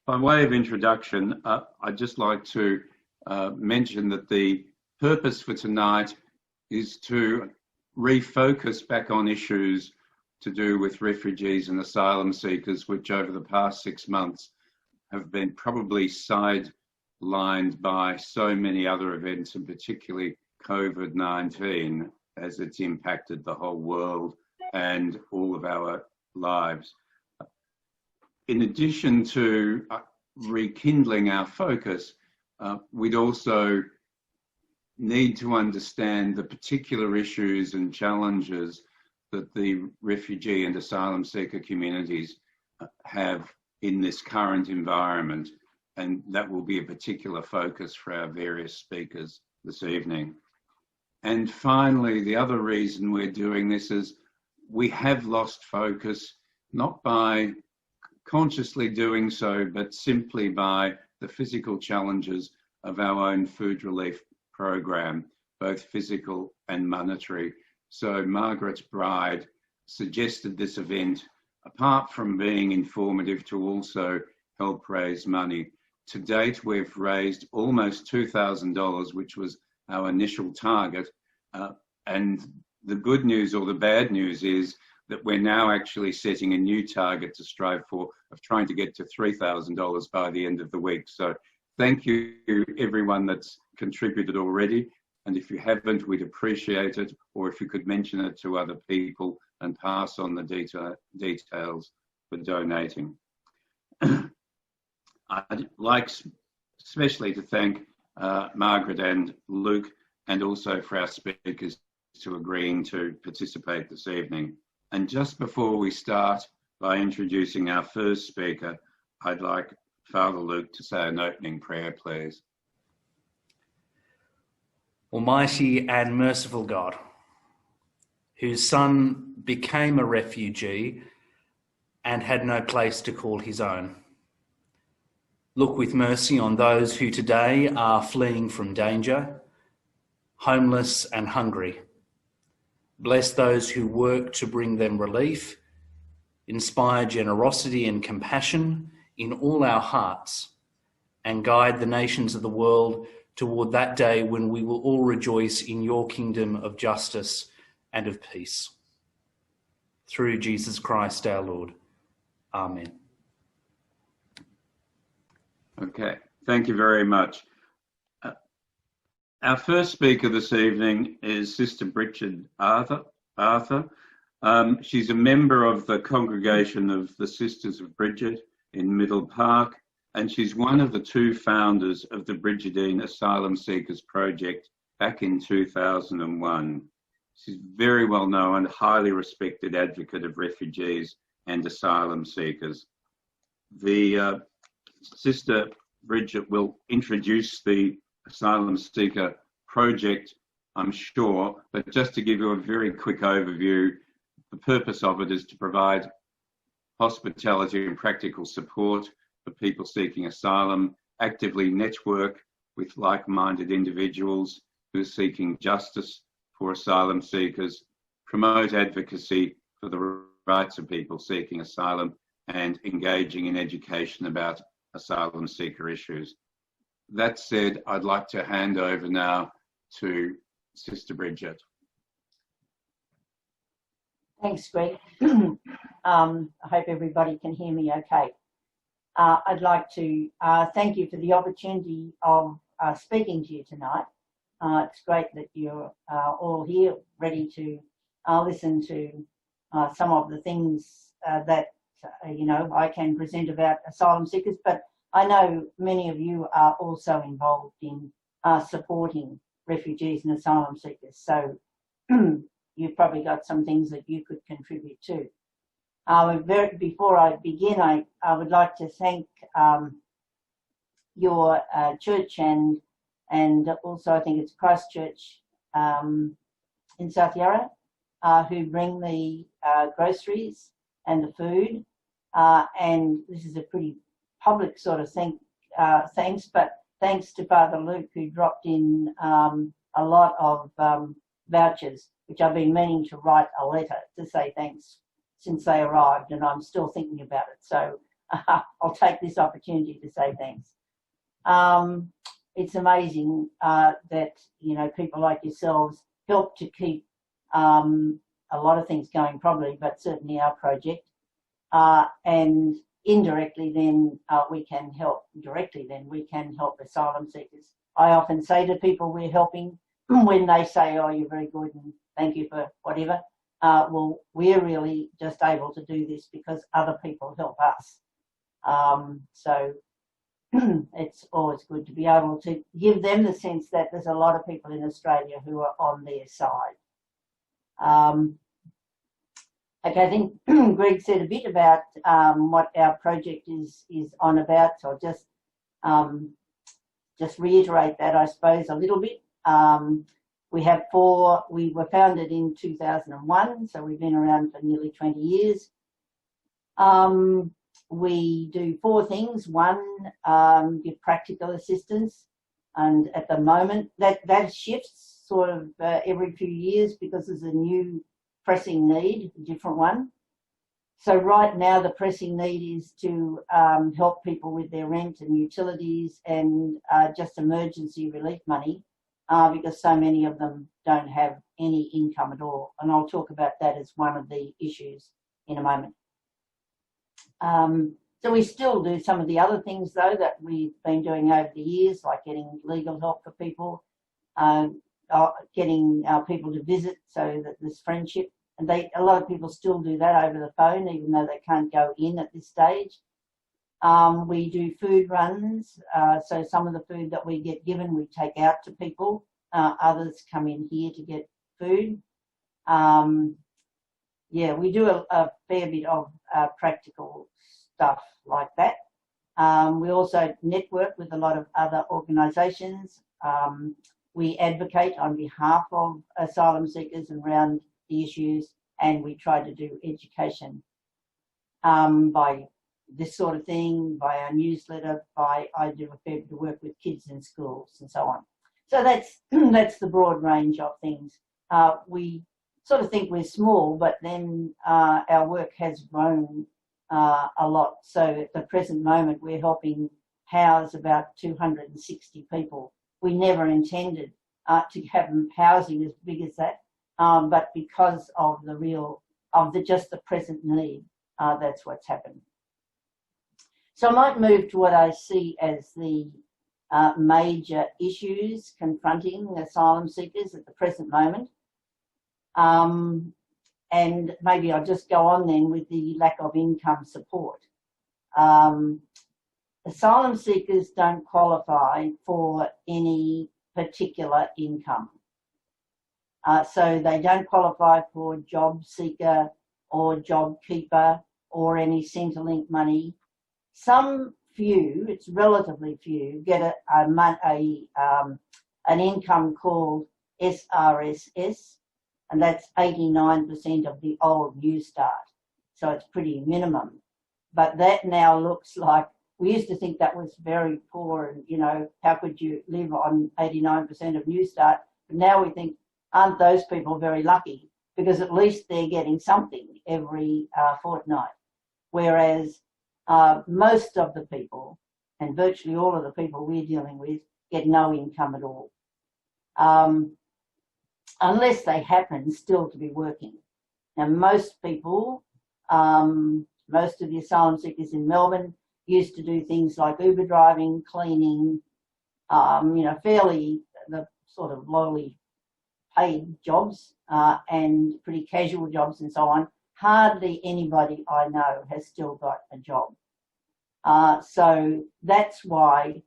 By way of introduction, I'd just like to mention that the purpose for tonight is to refocus back on issues to do with refugees and asylum seekers, which over the past 6 months have been probably sidelined by so many other events, and particularly COVID-19, as it's impacted the whole world and all of our lives. In addition to rekindling our focus, we'd also need to understand the particular issues and challenges that the refugee and asylum seeker communities have in this current environment, and that will be a particular focus for our various speakers this evening. And finally, the other reason we're doing this is we have lost focus, not by consciously doing so, but simply by the physical challenges of our own food relief program, both physical and monetary. So Margaret Bride suggested this event, apart from being informative, to also help raise money. To date, we've raised almost $2,000, which was our initial target. And the good news or the bad news is that we're now actually setting a new target to strive for, of trying to get to $3,000 by the end of the week. So thank you everyone that's contributed already. And if you haven't, we'd appreciate it, or if you could mention it to other people and pass on the details for donating. I'd like especially to thank Margaret and Luke, and also for our speakers to agreeing to participate this evening. And just before we start by introducing our first speaker, I'd like Father Luke to say an opening prayer, please. Almighty and merciful God, whose Son became a refugee and had no place to call his own, look with mercy on those who today are fleeing from danger, homeless and hungry. Bless those who work to bring them relief. Inspire generosity and compassion in all our hearts, and guide the nations of the world toward that day when we will all rejoice in your kingdom of justice and of peace. Through Jesus Christ our Lord. Amen. Okay, thank you very much. Our first speaker this evening is Sister Brigidine Arthur. She's a member of the Congregation of the Sisters of Bridget in Middle Park, and she's one of the two founders of the Brigidine Asylum Seekers Project back in 2001. She's very well known, highly respected advocate of refugees and asylum seekers. The Sister Bridget will introduce the Asylum Seeker Project, I'm sure, but just to give you a very quick overview, the purpose of it is to provide hospitality and practical support for people seeking asylum, actively network with like-minded individuals who are seeking justice for asylum seekers, promote advocacy for the rights of people seeking asylum, and engaging in education about asylum seeker issues. That said, I'd like to hand over now to Sister Bridget. Thanks, Greg. I hope everybody can hear me okay. I'd like to thank you for the opportunity of speaking to you tonight. It's great that you're all here ready to listen to some of the things that I can present about asylum seekers, but I know many of you are also involved in supporting refugees and asylum seekers, so you've probably got some things that you could contribute to. Before I begin, I would like to thank your church and also I think it's Christchurch in South Yarra who bring the groceries and the food, and this is a pretty public sort of thanks, but thanks to Father Luke who dropped in a lot of vouchers, which I've been meaning to write a letter to say thanks since they arrived, and I'm still thinking about it. So I'll take this opportunity to say thanks. It's amazing that, you know, people like yourselves help to keep a lot of things going, probably, but certainly our project. And indirectly then we can help, directly then we can help asylum seekers. I often say to people we're helping, when they say, oh, you're very good and thank you for whatever, well, we're really just able to do this because other people help us. So it's always good to be able to give them the sense that there's a lot of people in Australia who are on their side. Okay, I think Greg said a bit about what our project is on about, so I'll just reiterate that, I suppose, a little bit. We were founded in 2001, so we've been around for nearly 20 years. We do 4 things. One, give practical assistance, and at the moment that shifts sort of every few years because there's a new pressing need, a different one. So right now the pressing need is to help people with their rent and utilities and just emergency relief money because so many of them don't have any income at all. And I'll talk about that as one of the issues in a moment. So we still do some of the other things though that we've been doing over the years, like getting legal help for people, getting people to visit so that there's friendship. And a lot of people still do that over the phone, even though they can't go in at this stage. We do food runs, so some of the food that we get given we take out to people. Others come in here to get food. Yeah, we do a fair bit of practical stuff like that. We also network with a lot of other organisations. We advocate on behalf of asylum seekers around the issues, and we try to do education by this sort of thing, by our newsletter, I do a fair bit of work with kids in schools and so on. So that's the broad range of things. We sort of think we're small, but then our work has grown a lot. So at the present moment, we're helping house about 260 people. We never intended to have housing as big as that, but because of just the present need, that's what's happened. So I might move to what I see as the major issues confronting asylum seekers at the present moment. And maybe I'll just go on then with the lack of income support. Asylum seekers don't qualify for any particular income. So they don't qualify for job seeker or job keeper or any Centrelink money. Some few, it's relatively few, get an income called SRSS, and that's 89% of the old New Start. So it's pretty minimum. But that now looks like, we used to think that was very poor and, you know, how could you live on 89% of New Start? But now we think, aren't those people very lucky? Because at least they're getting something every fortnight. Whereas most of the people, and virtually all of the people we're dealing with, get no income at all. Unless they happen still to be working. Now most people, most of the asylum seekers in Melbourne used to do things like Uber driving, cleaning, you know, fairly the sort of lowly paid jobs and pretty casual jobs and so on. Hardly anybody I know has still got a job. So that's why,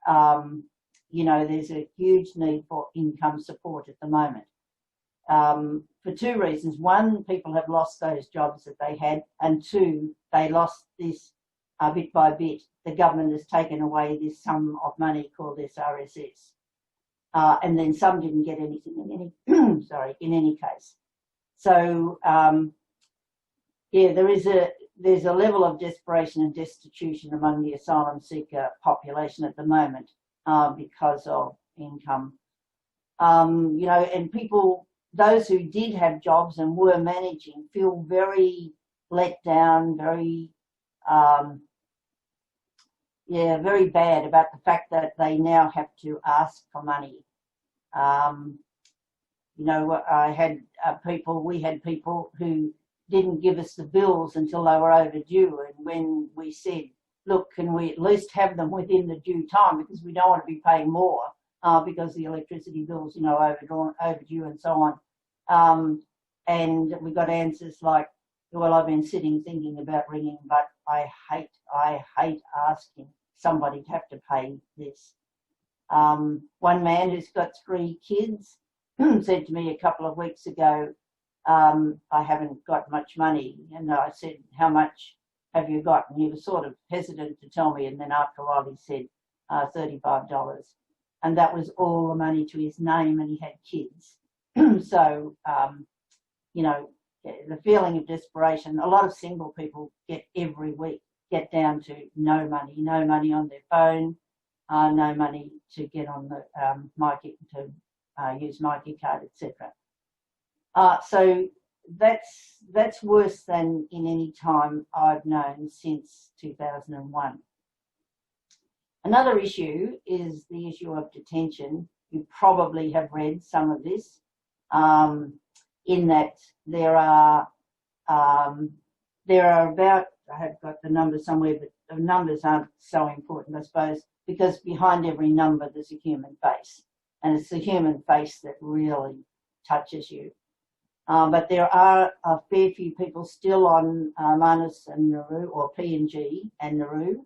you know, there's a huge need for income support at the moment. For 2 reasons. 1, people have lost those jobs that they had, and 2, they lost this bit by bit. The government has taken away this sum of money called SRSS. And then some didn't get anything in any, in any case. So, yeah, there's a level of desperation and destitution among the asylum seeker population at the moment because of income. You know, and people, those who did have jobs and were managing, feel very let down, very yeah, very bad about the fact that they now have to ask for money. You know, we had people who didn't give us the bills until they were overdue, and when we said, look, can we at least have them within the due time, because we don't want to be paying more because the electricity bills, you know, overdue and so on. And we got answers like, well, I've been sitting thinking about ringing, but I hate asking somebody to have to pay this. One man who's got 3 kids said to me a couple of weeks ago, I haven't got much money. And I said, how much have you got? And he was sort of hesitant to tell me. And then after a while he said, $35. And that was all the money to his name, and he had kids. So, you know, the feeling of desperation, a lot of single people get every week, get down to no money on their phone, no money to get on the use MyKey-card, etc. So that's worse than in any time I've known since 2001. Another issue is the issue of detention. You probably have read some of this, in that there are about, I have got the numbers somewhere, but the numbers aren't so important, I suppose, because behind every number there's a human face, and it's the human face that really touches you. But there are a fair few people still on Manus and Nauru, or PNG and Nauru.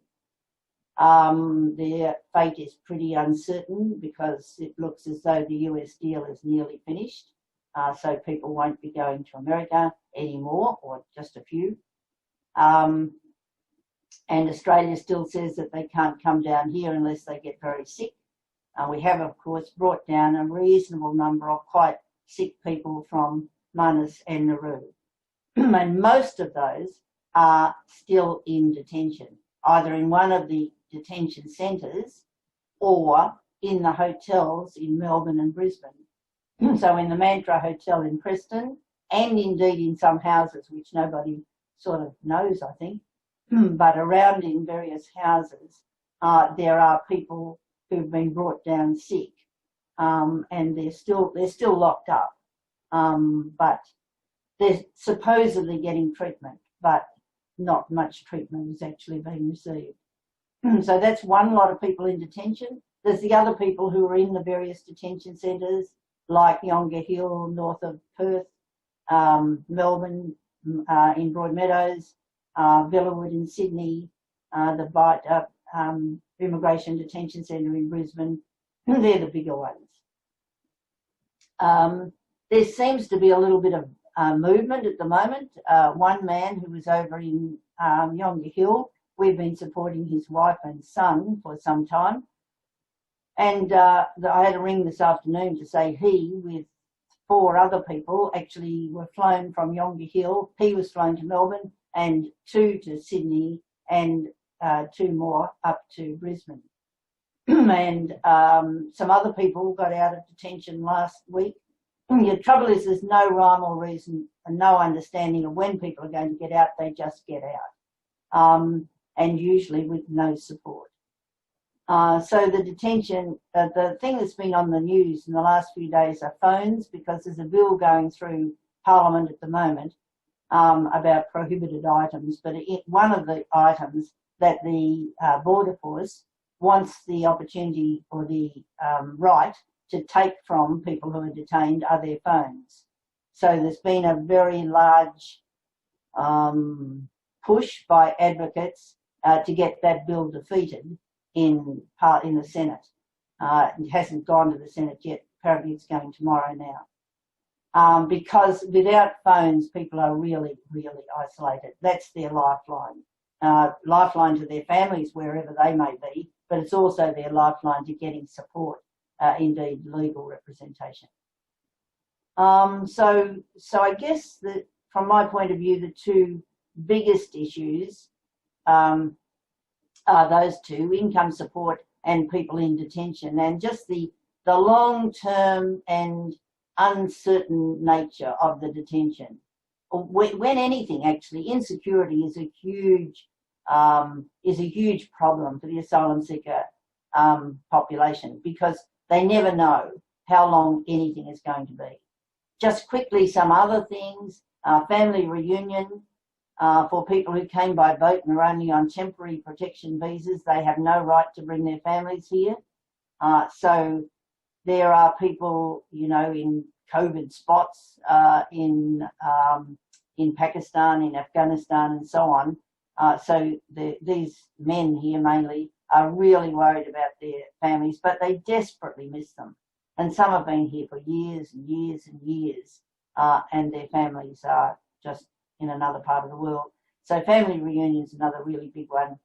Their fate is pretty uncertain because it looks as though the US deal is nearly finished. So people won't be going to America anymore, or just a few. And Australia still says that they can't come down here unless they get very sick. We have, of course, brought down a reasonable number of quite sick people from Manus and Nauru. And most of those are still in detention, either in one of the detention centres or in the hotels in Melbourne and Brisbane. So in the Mantra Hotel in Preston, and indeed in some houses which nobody sort of knows, I think, but around in various houses, there are people who've been brought down sick, and they're still locked up, but they're supposedly getting treatment, but not much treatment is actually being received. So that's one lot of people in detention. There's the other people who are in the various detention centres, like Yonga Hill, north of Perth, Melbourne, in Broadmeadows, Villawood in Sydney, the Immigration Detention Centre in Brisbane. They're the bigger ones. There seems to be a little bit of movement at the moment. One man who was over in Yonga Hill, we've been supporting his wife and son for some time. And I had a ring this afternoon to say he, with 4 other people, actually were flown from Yonga Hill. He was flown to Melbourne, and 2 to Sydney, and 2 more up to Brisbane. And some other people got out of detention last week. The trouble is there's no rhyme or reason and no understanding of when people are going to get out. They just get out, and usually with no support. So the detention, the thing that's been on the news in the last few days are phones, because there's a bill going through Parliament at the moment about prohibited items. But one of the items that the Border Force wants the opportunity or the right to take from people who are detained are their phones. So there's been a very large push by advocates to get that bill defeated in the Senate. It hasn't gone to the Senate yet. Apparently it's going tomorrow now. Because without phones, people are really, really isolated. That's their lifeline. Lifeline to their families wherever they may be, but it's also their lifeline to getting support, indeed legal representation. So I guess that from my point of view, the 2 biggest issues are those 2, income support and people in detention, and just the long-term and uncertain nature of the detention. When anything, actually, insecurity is a huge is a huge problem for the asylum seeker population, because they never know how long anything is going to be. Just quickly, some other things, family reunion for people who came by boat and are only on temporary protection visas. They have no right to bring their families here. So there are people, you know, in COVID spots in Pakistan, in Afghanistan and so on. So these men here mainly are really worried about their families, but they desperately miss them. And some have been here for years and years and years, and their families are just in another part of the world. So family reunion is another really big one.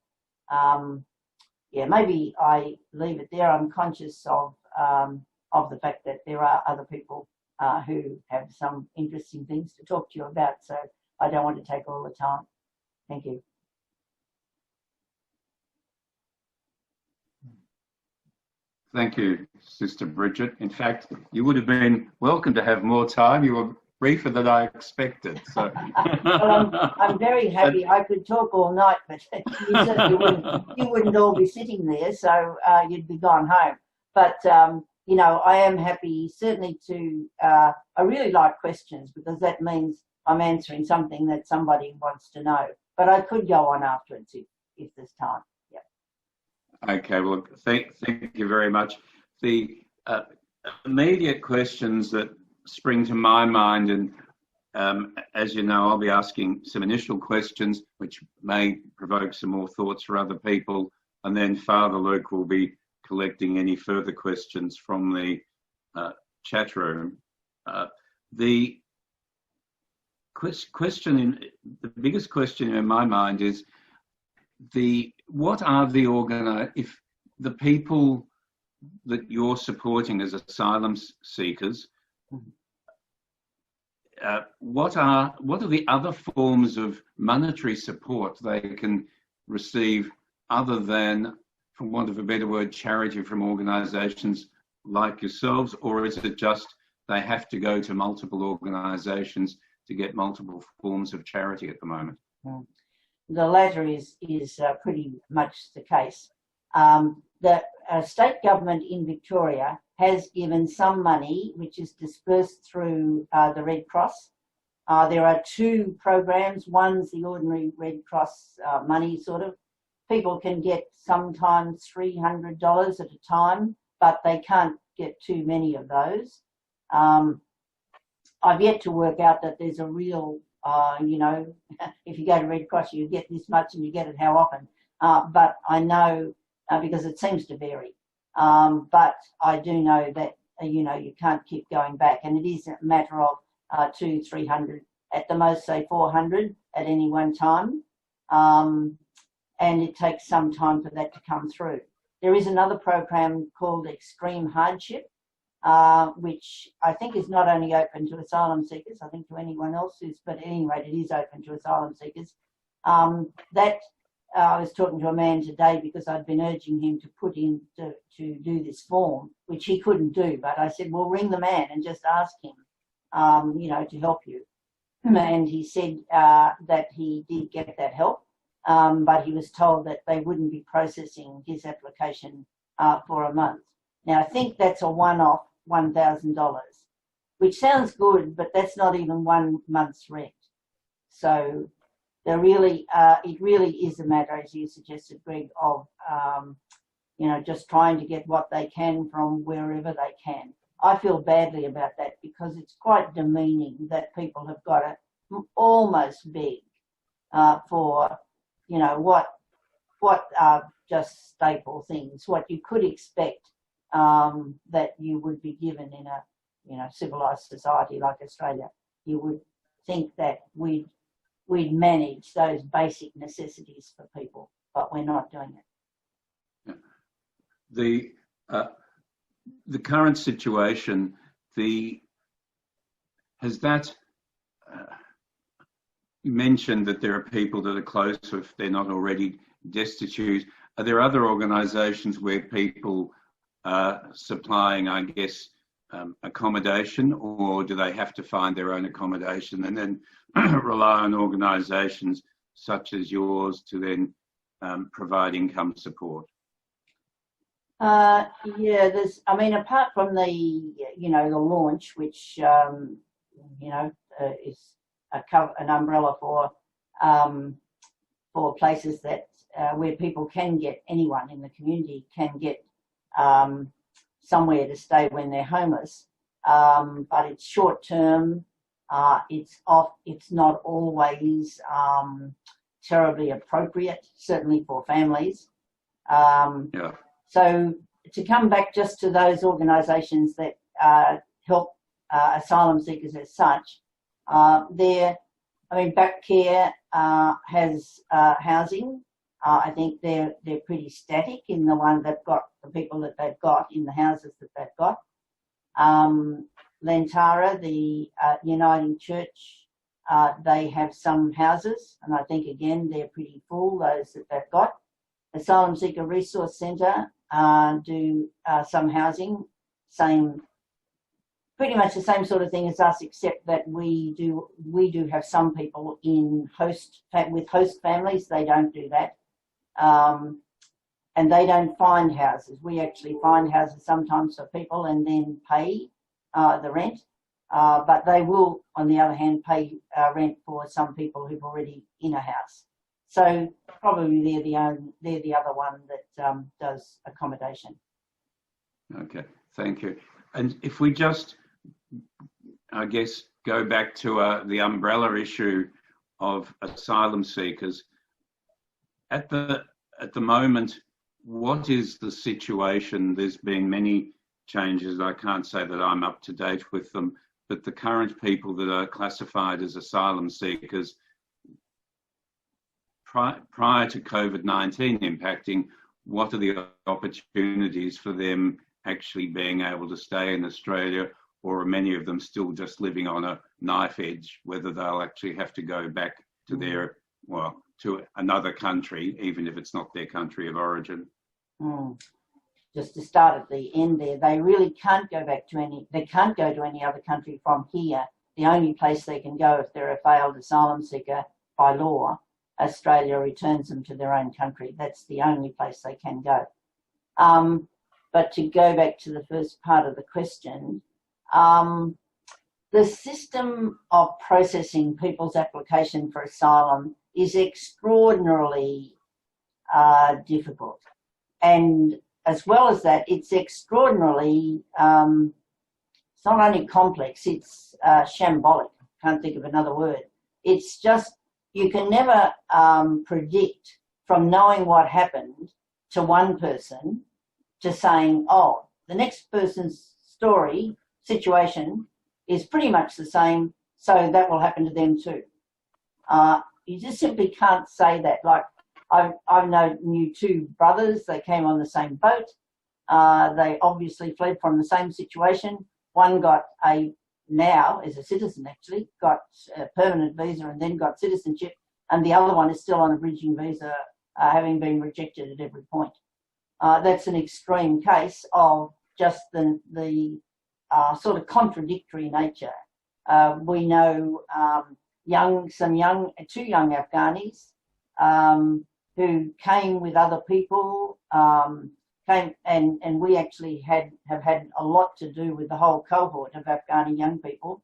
Yeah, maybe I leave it there. I'm conscious of the fact that there are other people who have some interesting things to talk to you about, so I don't want to take all the time. Thank you. Thank you, Sister Bridget. In fact, you would have been welcome to have more time. You were briefer than I expected. So. Well, I'm very happy. I could talk all night, but you certainly wouldn't all be sitting there, so you'd be gone home. But, you know, I am happy certainly to, I really like questions, because that means I'm answering something that somebody wants to know. But I could go on afterwards if there's time. Okay, well, thank you very much. The immediate questions that spring to my mind, and as you know, I'll be asking some initial questions which may provoke some more thoughts for other people, and then Father Luke will be collecting any further questions from the chat room. The biggest question in my mind is, what are if the people that you're supporting as asylum seekers, what are the other forms of monetary support they can receive other than, for want of a better word, charity from organisations like yourselves, or is it just they have to go to multiple organisations to get multiple forms of charity at the moment? The latter is pretty much the case. The state government in Victoria has given some money, which is dispersed through the Red Cross. There are two programs. One's the ordinary Red Cross money, sort of. People can get sometimes $300 at a time, but they can't get too many of those. I've yet to work out that there's a real you know, if you go to Red Cross, you get this much and you get it how often. But I know, because it seems to vary, but I do know that, you know, you can't keep going back. And it is a matter of 200, 300, at the most, say 400 at any one time. And it takes some time for that to come through. There is another program called Extreme Hardship, which I think is not only open to asylum seekers, I think to anyone else who's, but at any rate, it is open to asylum seekers. I was talking to a man today because I'd been urging him to put in to do this form, which he couldn't do. But I said, well, ring the man and just ask him, you know, to help you. And he said that he did get that help, but he was told that they wouldn't be processing his application for a month. Now, I think that's a one-off $1,000, which sounds good, but that's not even 1 month's rent. So it really is a matter, as you suggested, Greg, of you know, just trying to get what they can from wherever they can. I feel badly about that because it's quite demeaning that people have got to almost beg for, you know, what are just staple things, what you could expect that you would be given in a, you know, civilised society like Australia. You would think that we'd manage those basic necessities for people, but we're not doing it. The current situation, has that you mentioned that there are people that are close, if they're not already destitute. Are there other organisations where people are supplying, I guess, accommodation, or do they have to find their own accommodation and then rely on organisations such as yours to then provide income support? Yeah, I mean, apart from the launch, which, is an umbrella for places that where people can get, anyone in the community can get somewhere to stay when they're homeless, but it's short term. It's not always terribly appropriate, certainly for families. Yeah. So to come back just to those organisations that help asylum seekers as such, Back Care has housing. I think they're pretty static in the one they've got, the people that they've got in the houses that they've got. Lentara, the Uniting Church, they have some houses, and I think again they're pretty full, those that they've got. Asylum Seeker Resource Centre do some housing, pretty much the same sort of thing as us, except that we do have some people with host families. They don't do that, and they don't find houses. We actually find houses sometimes for people and then pay the rent, but they will, on the other hand, pay rent for some people who've already in a house. So probably they're the other one that does accommodation. Okay, thank you. And if we just, I guess, go back to the umbrella issue of asylum seekers, at the moment, what is the situation? There's been many changes. I can't say that I'm up to date with them, but the current people that are classified as asylum seekers, prior to COVID-19 impacting, what are the opportunities for them actually being able to stay in Australia, or are many of them still just living on a knife edge, whether they'll actually have to go back to to another country, even if it's not their country of origin? Just to start at the end there, they really can't go they can't go to any other country from here. The only place they can go if they're a failed asylum seeker by law, Australia returns them to their own country. That's the only place they can go. But to go back to the first part of the question, the system of processing people's application for asylum is extraordinarily difficult. And as well as that, it's extraordinarily, it's not only complex, it's shambolic. Can't think of another word. It's just, you can never predict from knowing what happened to one person to saying, oh, the next person's situation is pretty much the same, so that will happen to them too. You just simply can't say that. Like, I knew two brothers, they came on the same boat. They obviously fled from the same situation. One got now as a citizen actually, got a permanent visa and then got citizenship, and the other one is still on a bridging visa, having been rejected at every point. That's an extreme case of just the sort of contradictory nature. We know two young Afghanis who came with other people, and we actually have had a lot to do with the whole cohort of Afghani young people.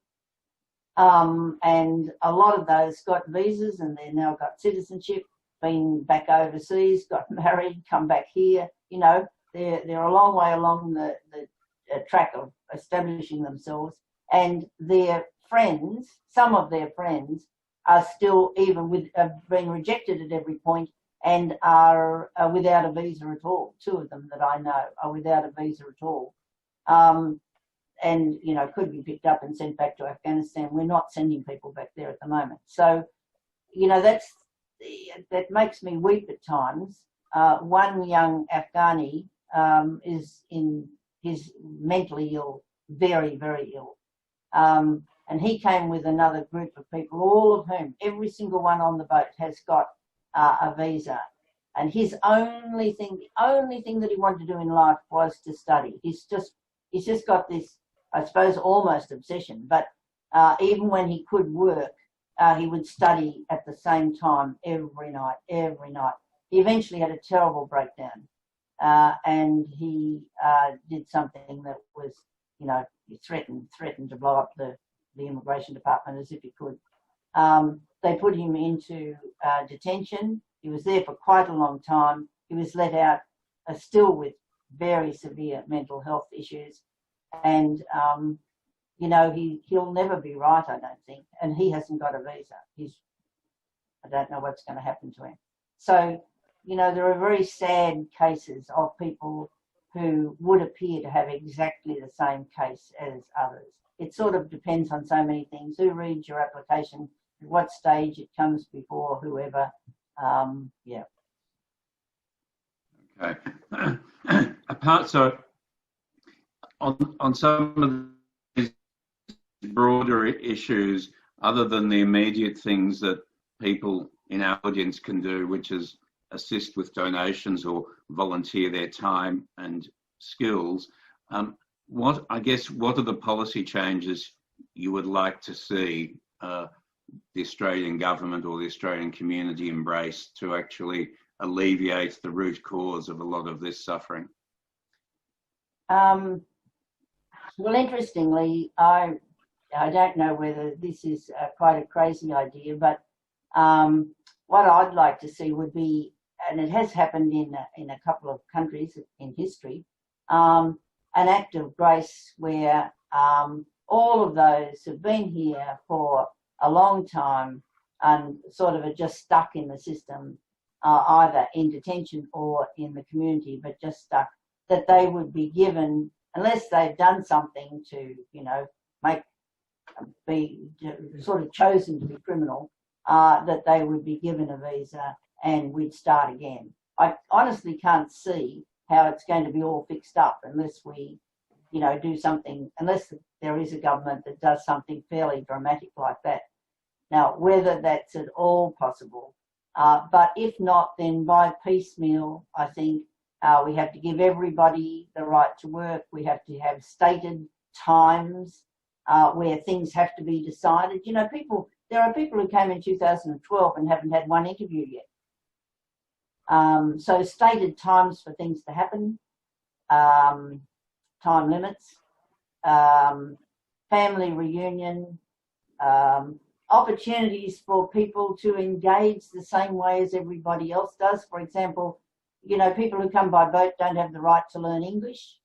And a lot of those got visas and they've now got citizenship, been back overseas, got married, come back here. You know, they're a long way along the track of establishing themselves, and their friends, some of their friends, are still being rejected at every point and are without a visa at all. Two of them that I know are without a visa at all. And, you know, could be picked up and sent back to Afghanistan. We're not sending people back there at the moment. So, you know, that makes me weep at times. One young Afghani is mentally ill, very, very ill. And he came with another group of people, all of whom, every single one on the boat has got a visa. And the only thing that he wanted to do in life was to study. He's just got this, I suppose, almost obsession. But even when he could work, he would study at the same time every night. he eventually had a terrible breakdown, and he did something that was, you know, he threatened to blow up the immigration department as if he could. They put him into detention. He was there for quite a long time. He was let out still with very severe mental health issues. And, you know, he'll never be right, I don't think. And he hasn't got a visa. I don't know what's going to happen to him. So, you know, there are very sad cases of people who would appear to have exactly the same case as others. It sort of depends on so many things. Who reads your application, at what stage it comes before, whoever. Yeah. Okay. Apart, so on some of these broader issues, other than the immediate things that people in our audience can do, which is assist with donations or volunteer their time and skills, what are the policy changes you would like to see the Australian government or the Australian community embrace to actually alleviate the root cause of a lot of this suffering? Well, interestingly, I don't know whether this is quite a crazy idea, but what I'd like to see would be, and it has happened in a couple of countries in history, an act of grace where all of those who've been here for a long time and sort of are just stuck in the system, either in detention or in the community, but just stuck, that they would be given, unless they've done something to, you know, be sort of chosen to be criminal, that they would be given a visa and we'd start again. I honestly can't see how it's going to be all fixed up unless we, you know, do something, unless there is a government that does something fairly dramatic like that. Now, whether that's at all possible, but if not, then by piecemeal, I think we have to give everybody the right to work. We have to have stated times where things have to be decided. You know, there are people who came in 2012 and haven't had one interview yet. So stated times for things to happen, time limits, family reunion, opportunities for people to engage the same way as everybody else does. For example, you know, people who come by boat don't have the right to learn English,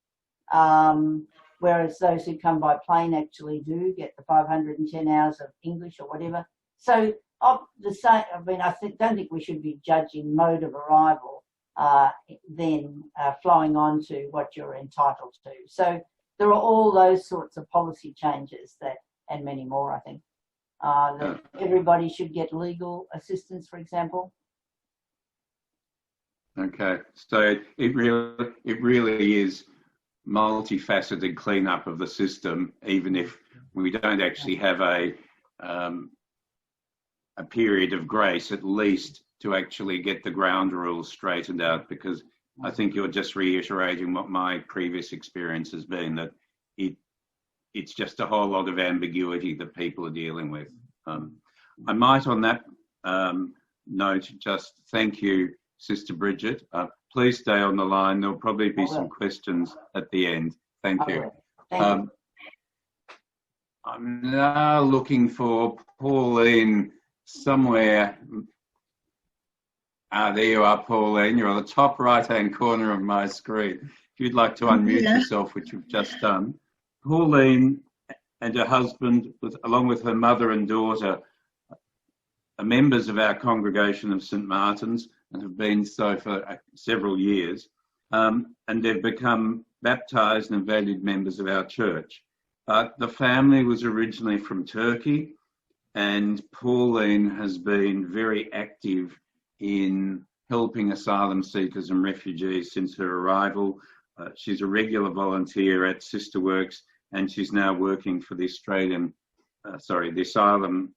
whereas those who come by plane actually do get the 510 hours of English or whatever. So the same, I mean, don't think we should be judging mode of arrival, then flowing on to what you're entitled to. So there are all those sorts of policy changes that, and many more, I think, that everybody should get legal assistance, for example. Okay, so it really is multifaceted cleanup of the system, even if we don't actually have a period of grace, at least to actually get the ground rules straightened out, because I think you're just reiterating what my previous experience has been, that it's just a whole lot of ambiguity that people are dealing with. I might, on that note, just thank you, Sister Bridget. Please stay on the line. There'll probably be some questions at the end. Thank you. Thank you. I'm now looking for Pauline somewhere. There you are, Pauline. You're on the top right-hand corner of my screen. If you'd like to unmute yourself, which you've just done. Pauline and her husband, along with her mother and daughter, are members of our congregation of St Martin's and have been so for several years. And they've become baptised and valued members of our church. But the family was originally from Turkey, and Pauline has been very active in helping asylum seekers and refugees since her arrival. She's a regular volunteer at SisterWorks, and she's now working for the the Asylum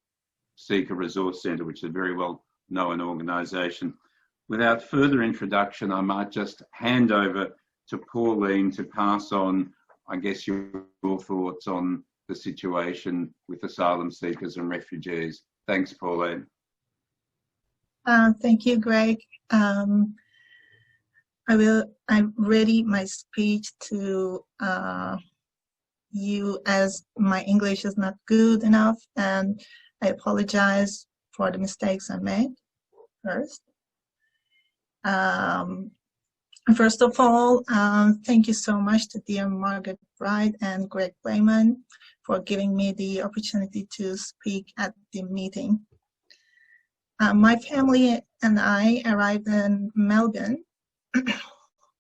Seeker Resource Centre, which is a very well-known organisation. Without further introduction, I might just hand over to Pauline to pass on, I guess, your thoughts on the situation with asylum seekers and refugees. Thanks, Pauline. Thank you, Greg. I'm ready my speech to you, as my English is not good enough, and I apologize for the mistakes I made first. First of all, thank you so much to dear Margaret Wright and Greg Wayman for giving me the opportunity to speak at the meeting. My family and I arrived in Melbourne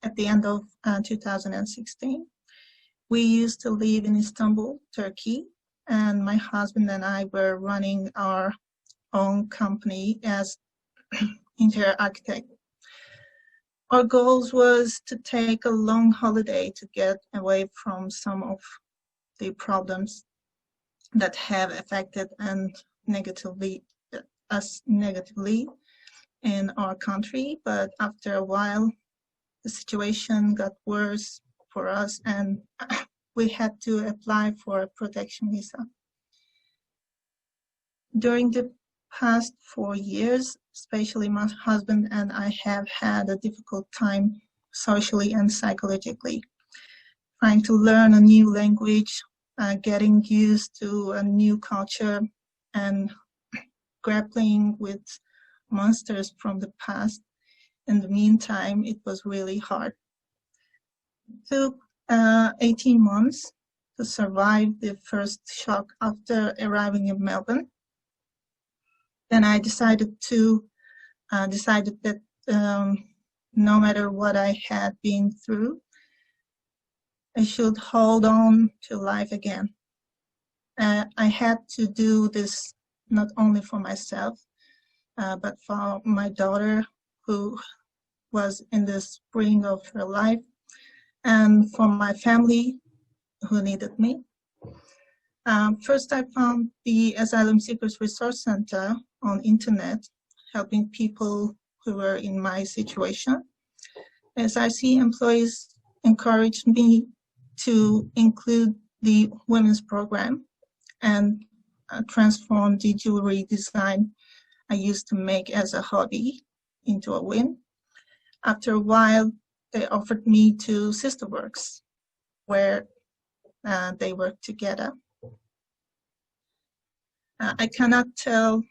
at the end of 2016. We used to live in Istanbul, Turkey, and my husband and I were running our own company as interior architect. Our goals was to take a long holiday to get away from some of the problems that have affected us negatively in our country. But after a while, the situation got worse for us, and we had to apply for a protection visa. During the past 4 years, especially my husband and I have had a difficult time socially and psychologically, trying to learn a new language, getting used to a new culture, and grappling with monsters from the past. In the meantime, it was really hard. It took 18 months to survive the first shock after arriving in Melbourne. Then I decided that no matter what I had been through, I should hold on to life again. I had to do this not only for myself, but for my daughter, who was in the spring of her life, and for my family who needed me. First, I found the Asylum Seekers Resource Center on internet, helping people who were in my situation. SIC employees encouraged me to include the women's program and transform the jewelry design I used to make as a hobby into a win. After a while, they offered me to SisterWorks, where they work together. I cannot tell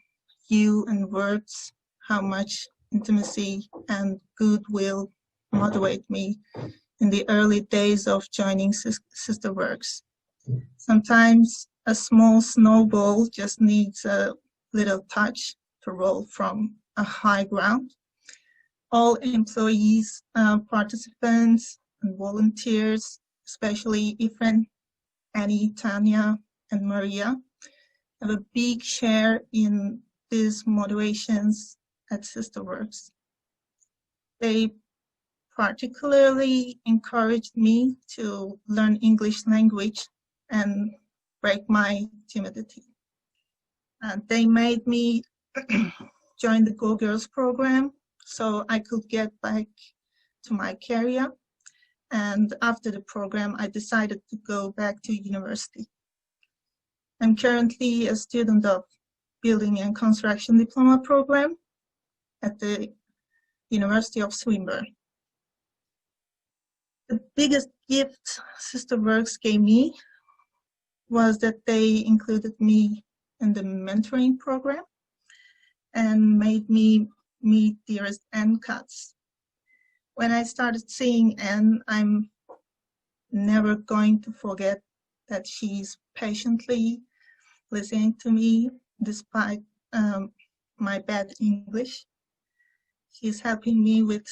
you in words how much intimacy and goodwill motivate me in the early days of joining SisterWorks. Sometimes a small snowball just needs a little touch to roll from a high ground. All employees, participants, and volunteers, especially Ifren, Annie, Tanya, and Maria, have a big share in these motivations at SisterWorks. They particularly encouraged me to learn English language and break my timidity. They made me join the Go Girls program so I could get back to my career. And after the program, I decided to go back to university. I'm currently a student of Building and Construction Diploma program at the University of Swinburne. The biggest gift SisterWorks gave me was that they included me in the mentoring program and made me meet dearest Anne Katz. When I started seeing Anne, I'm never going to forget that she's patiently listening to me despite my bad English. She's helping me with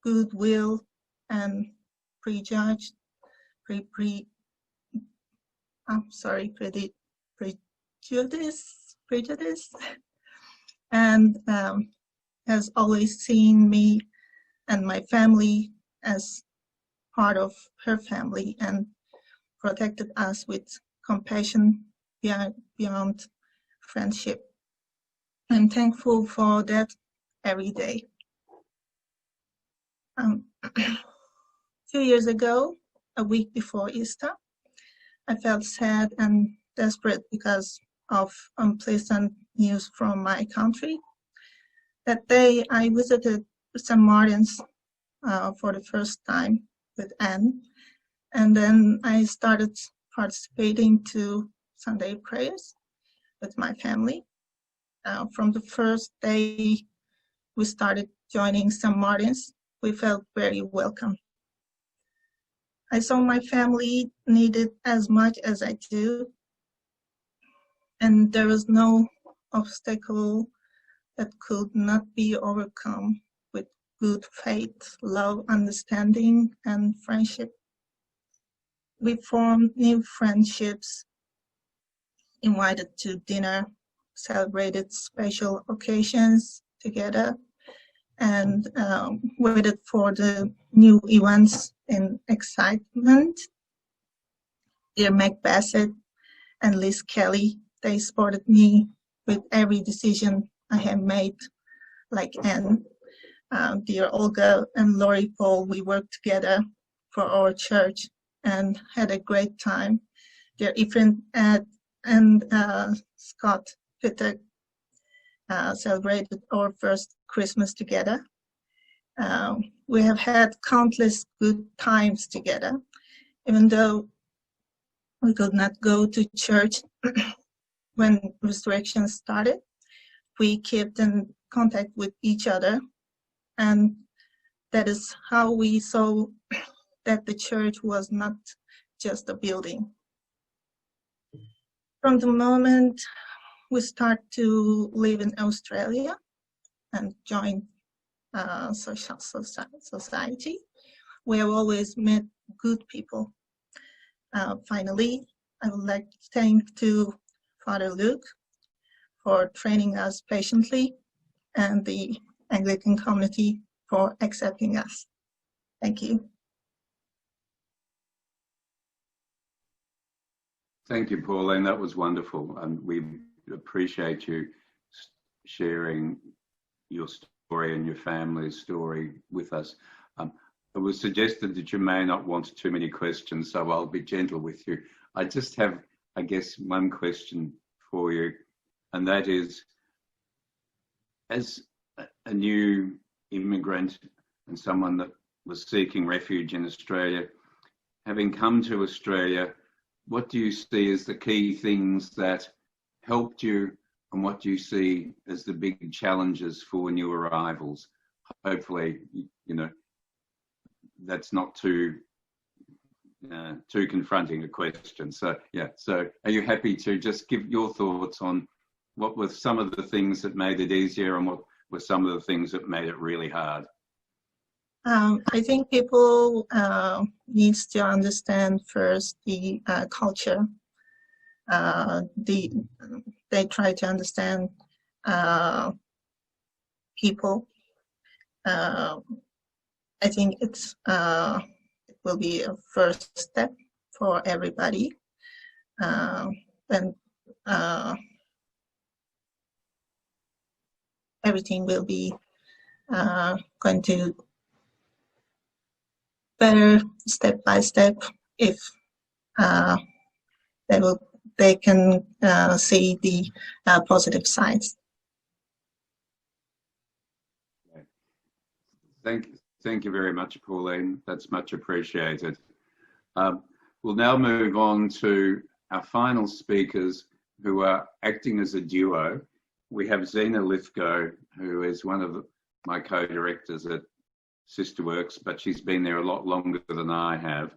goodwill and prejudice, and has always seen me and my family as part of her family and protected us with compassion beyond friendship. I'm thankful for that every day. 2 years ago, a week before Easter, I felt sad and desperate because of unpleasant news from my country. That day I visited St. Martin's for the first time with Anne, and then I started participating to Sunday prayers with my family. From the first day we started joining St. Martin's, we felt very welcome. I saw my family needed as much as I do, and there was no obstacle that could not be overcome with good faith, love, understanding, and friendship. We formed new friendships, invited to dinner, celebrated special occasions together, and waited for the new events in excitement. Dear Meg Bassett and Liz Kelly, they supported me with every decision I have made, like Anne. Dear Olga and Lori Paul, we worked together for our church and had a great time. Dear Ephraim and Scott Pittock celebrated our first Christmas together. We have had countless good times together, even though we could not go to church when restrictions started. We kept in contact with each other, and that is how we saw that the church was not just a building. From the moment we start to live in Australia and join social society, we have always met good people. Finally, I would like to thank to Father Luke for training us patiently and the Anglican community for accepting us. Thank you. Thank you, Pauline. That was wonderful, and we appreciate you sharing your story and your family's story with us. It was suggested that you may not want too many questions, so I'll be gentle with you. I just have, I guess, one question for you, and that is, as a new immigrant and someone that was seeking refuge in Australia, having come to Australia, what do you see as the key things that helped you, and what do you see as the big challenges for new arrivals? Hopefully, you know, that's not too confronting a question. So, yeah. So, are you happy to just give your thoughts on what were some of the things that made it easier, and what were some of the things that made it really hard? I think people needs to understand first the culture. They try to understand people. I think it will be a first step for everybody, and everything will be going to better step by step if they can see the positive sides. Thank you very much, Pauline. That's much appreciated. We'll now move on to our final speakers, who are acting as a duo. We have Zena Lithgow, who is one of my co-directors at SisterWorks, but she's been there a lot longer than I have.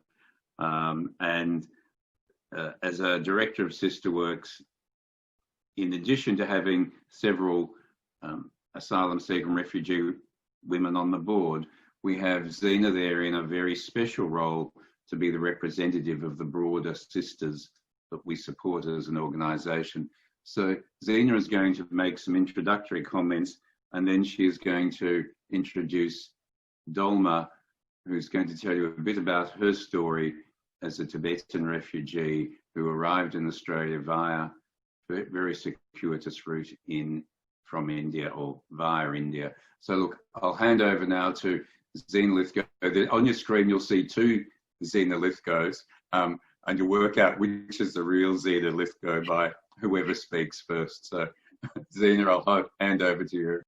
As a director of SisterWorks, in addition to having several asylum seeker and refugee women on the board, we have Zena there in a very special role to be the representative of the broader sisters that we support as an organisation. So Zena is going to make some introductory comments, and then she is going to introduce Dolma, who's going to tell you a bit about her story as a Tibetan refugee who arrived in Australia via a very circuitous route from India, or via India. So look, I'll hand over now to Zena Lithgow. On your screen, you'll see two Zena Lithgows, and you'll work out which is the real Zena Lithgow by whoever speaks first. So Zena, I'll hand over to you.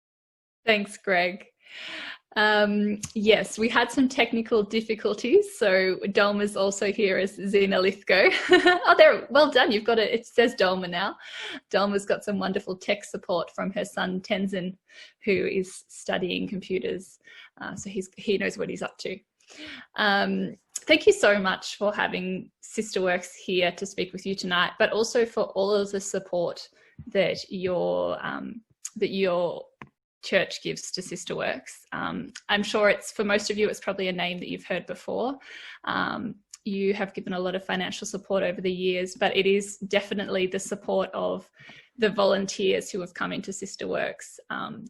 Thanks, Greg. Yes, we had some technical difficulties, so Dolma's also here as Zena Lithgow. Oh, there, well done. You've got it. It says Dolma now. Dolma's got some wonderful tech support from her son Tenzin, who is studying computers, so he knows what he's up to. Thank you so much for having SisterWorks here to speak with you tonight, but also for all of the support that your church gives to SisterWorks. I'm sure it's, for most of you, it's probably a name that you've heard before. You have given a lot of financial support over the years, but it is definitely the support of the volunteers who have come into SisterWorks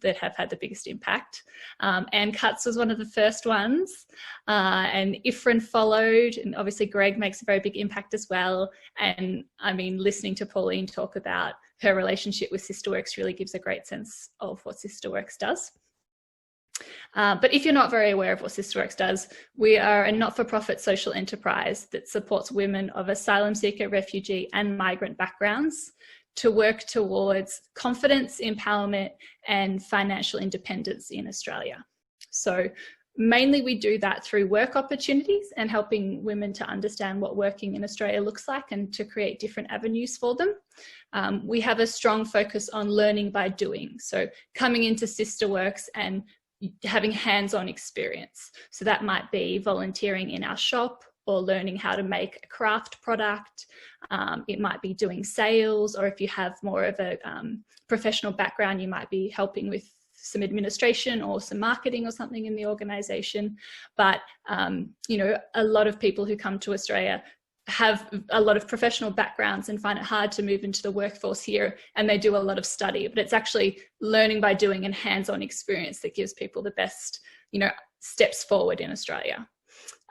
that have had the biggest impact. Anne Cutts was one of the first ones, and Ifrin followed, and obviously Greg makes a very big impact as well. And I mean, listening to Pauline talk about her relationship with SisterWorks really gives a great sense of what SisterWorks does. But if you're not very aware of what SisterWorks does, we are a not-for-profit social enterprise that supports women of asylum seeker, refugee and migrant backgrounds to work towards confidence, empowerment and financial independence in Australia. So mainly we do that through work opportunities and helping women to understand what working in Australia looks like and to create different avenues for them. We have a strong focus on learning by doing. So coming into SisterWorks and having hands-on experience. So that might be volunteering in our shop or learning how to make a craft product. It might be doing sales, or if you have more of a professional background, you might be helping with some administration or some marketing or something in the organisation. But, you know, a lot of people who come to Australia have a lot of professional backgrounds and find it hard to move into the workforce here, and they do a lot of study, but it's actually learning by doing and hands-on experience that gives people the best, you know, steps forward in Australia.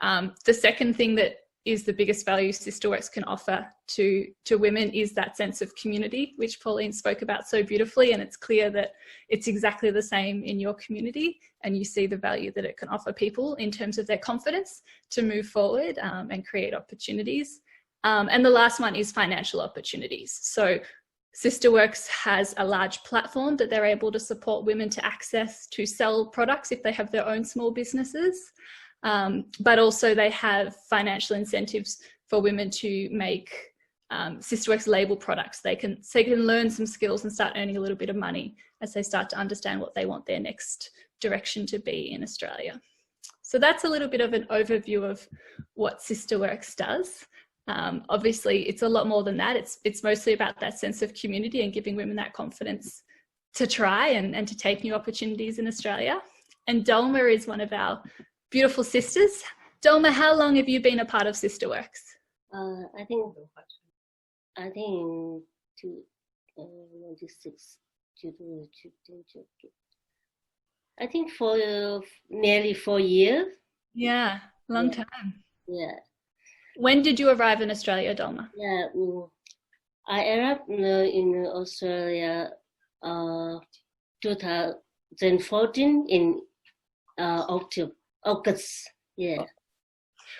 The second thing that is the biggest value SisterWorks can offer to women is that sense of community, which Pauline spoke about so beautifully, and it's clear that it's exactly the same in your community, and you see the value that it can offer people in terms of their confidence to move forward and create opportunities. And the last one is financial opportunities. So SisterWorks has a large platform that they're able to support women to access to sell products if they have their own small businesses. But also they have financial incentives for women to make SisterWorks label products. They can learn some skills and start earning a little bit of money as they start to understand what they want their next direction to be in Australia. So that's a little bit of an overview of what SisterWorks does. Obviously, it's a lot more than that. It's mostly about that sense of community and giving women that confidence to try and to take new opportunities in Australia. And Dolma is one of our beautiful sisters. Dolma, how long have you been a part of SisterWorks? I think 96. I think for nearly 4 years. Yeah, long time. Yeah. When did you arrive in Australia, Dolma? Yeah, I arrived in Australia 2014 in August. Yeah.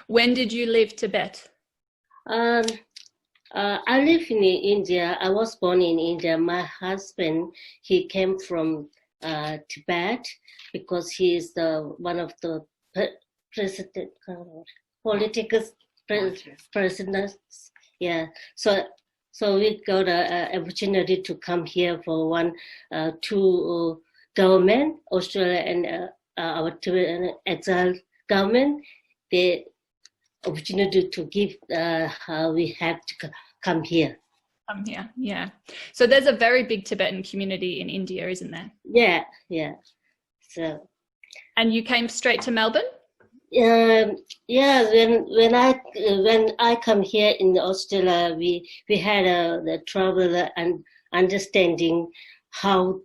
When did you leave Tibet? I live in India. I was born in India. My husband, he came from Tibet because he is one of the political presidents. Yeah. So we got an opportunity to come here for two government, Australia and our exile government, the opportunity to give we have to come here. Come here, yeah. So there's a very big Tibetan community in India, isn't there? Yeah, yeah. So. And you came straight to Melbourne? Yeah. When I come here in Australia, we had the trouble and understanding how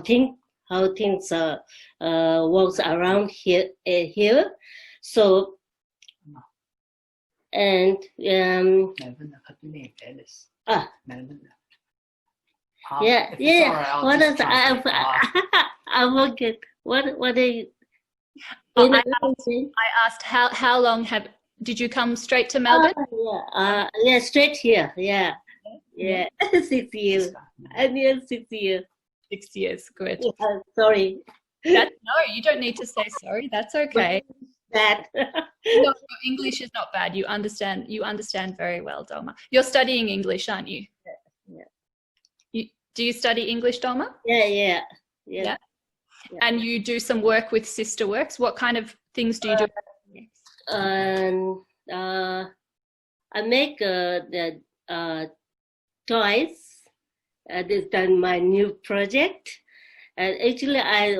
things works around here. So. And Melbourne. Yeah. What is I forget. What are you? I asked how long did you come straight to Melbourne? Yeah, straight here. Yeah. 6 years. I'm here 6 years. 6 years, good. Sorry. No, you don't need to say sorry. That's okay. That. No, your English is not bad. You understand very well, Dolma. You're studying English, aren't you? Yeah. Do you study English, Dolma? Yeah. And you do some work with SisterWorks. What kind of things do you do? I make the toys. This is my new project. And actually, I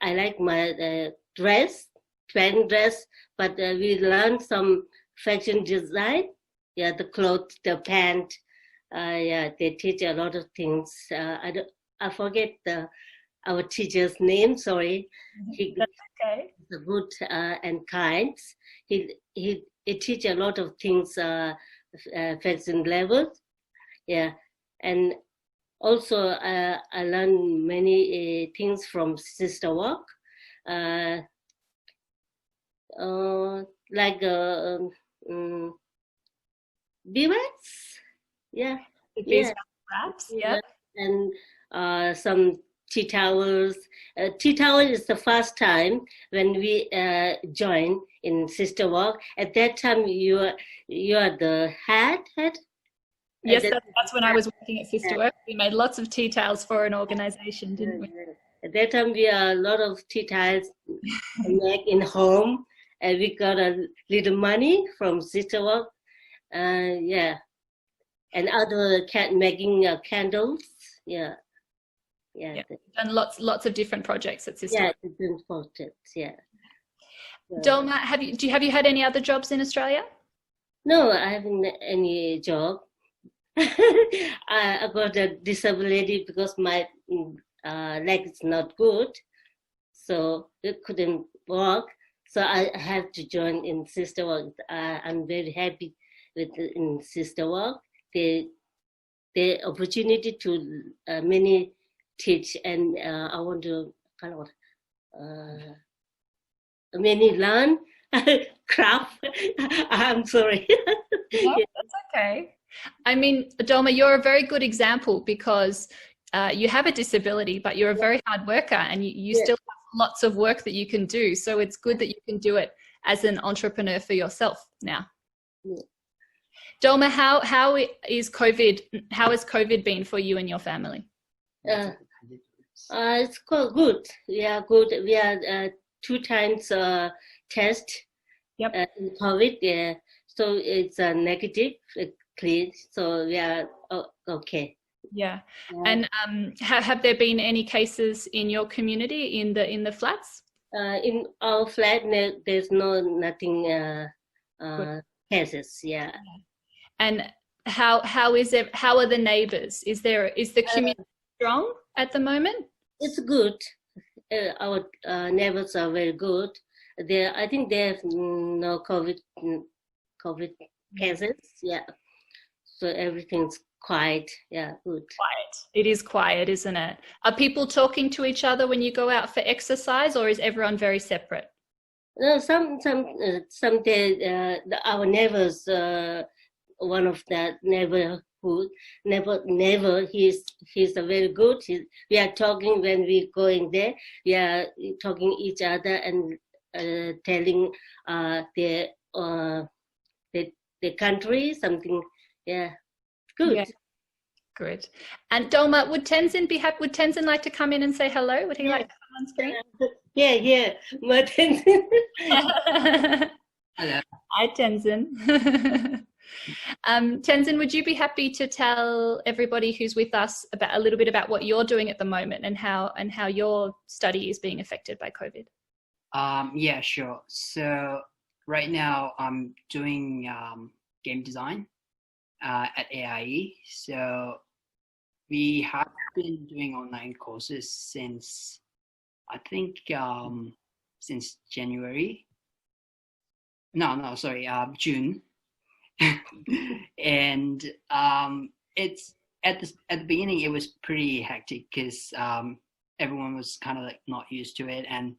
like my wedding dress, but we learned some fashion design. Yeah, the clothes, the pant. They teach a lot of things. I forget our teacher's name. Sorry. That's okay. He's good and kind. He teach a lot of things, fashion level. Yeah, and also I learned many things from SisterWorks, like beeswax. Yeah. Wraps. Yeah. And some tea towels. Tea towel is the first time when we joined in SisterWorks. At that time, you are the head. Yes, that's when I was working at SisterWorks. We made lots of tea towels for an organisation, didn't we? At that time, we had a lot of tea towels make in home, and we got a little money from SisterWorks. And other making candles. Yeah. And lots of different projects at SisterWorks. Yeah, different projects. Yeah. Dolma, have you had any other jobs in Australia? No, I haven't any job. I got a disability because my leg is not good, so it couldn't walk. So I have to join in SisterWorks. I'm very happy with in SisterWorks. The opportunity to many teach, and I want to kind of many learn craft. I'm sorry. No, that's okay. I mean, Dolma, you're a very good example because you have a disability, but you're a very hard worker, and you still have lots of work that you can do. So it's good that you can do it as an entrepreneur for yourself now. Yeah. Dolma, how has COVID been for you and your family? It's quite good. We are good. We are 2 times test in COVID. Yeah, so it's negative, clean. So we are okay. Yeah. And have there been any cases in your community in the flats? In our flat, there's nothing cases. Yeah. And how are the neighbours? Is the community strong at the moment? It's good. Our neighbours are very good. I think they have no COVID cases. Yeah. So everything's quiet. Yeah, good. Quiet. It is quiet, isn't it? Are people talking to each other when you go out for exercise, or is everyone very separate? No, some days our neighbours. One of that neighborhood, he's a very good. We are talking when we going there. We are talking each other and telling their country something. Yeah, good. Yeah. Good. And Dolma, would Tenzin like to come in and say hello? Would he like to come on screen? Yeah. My Tenzin. Hello. Hi, Tenzin. Tenzin, would you be happy to tell everybody who's with us a little bit about what you're doing at the moment and how your study is being affected by COVID? Yeah, sure. So right now I'm doing game design at AIE. So we have been doing online courses since I think since January. June. And it's at the beginning it was pretty hectic because everyone was kind of like not used to it, and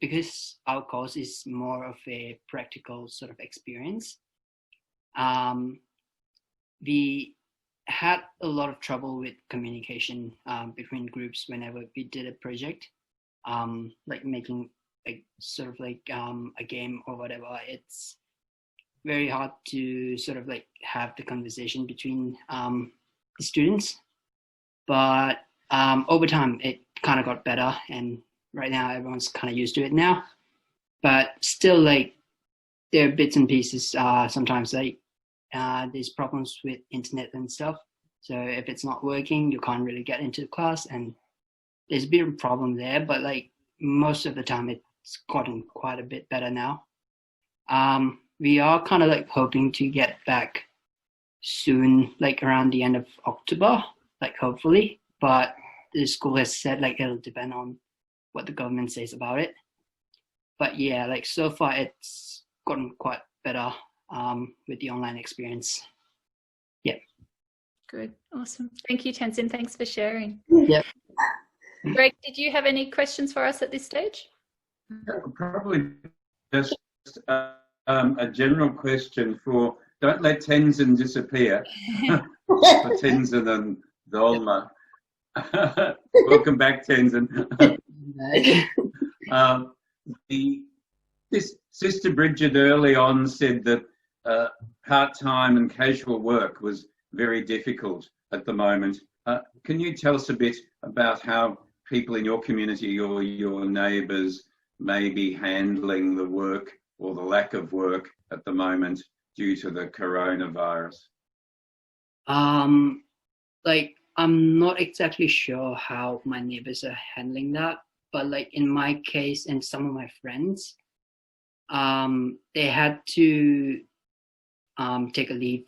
because our course is more of a practical sort of experience, we had a lot of trouble with communication between groups whenever we did a project, like making a sort of like a game or whatever. It's very hard to sort of like have the conversation between the students, but over time it kind of got better, and right now everyone's kind of used to it now. But still, like, there are bits and pieces. Sometimes like there's problems with internet and stuff. So if it's not working, you can't really get into class, and there's a bit of a problem there. But like most of the time, it's gotten quite a bit better now. We are kind of like hoping to get back soon, like around the end of October, like hopefully. But the school has said like it'll depend on what the government says about it. But yeah, like so far it's gotten quite better with the online experience. Yeah. Good. Awesome. Thank you, Tenzin. Thanks for sharing. Yep. Greg, did you have any questions for us at this stage? Probably just a general question for, don't let Tenzin disappear. For Tenzin and Dolma. Welcome back, Tenzin. This Sister Bridget early on said that part-time and casual work was very difficult at the moment. Can you tell us a bit about how people in your community or your neighbours may be handling the work or the lack of work at the moment due to the coronavirus? Like, I'm not exactly sure how my neighbours are handling that, but like in my case and some of my friends, they had to take a leave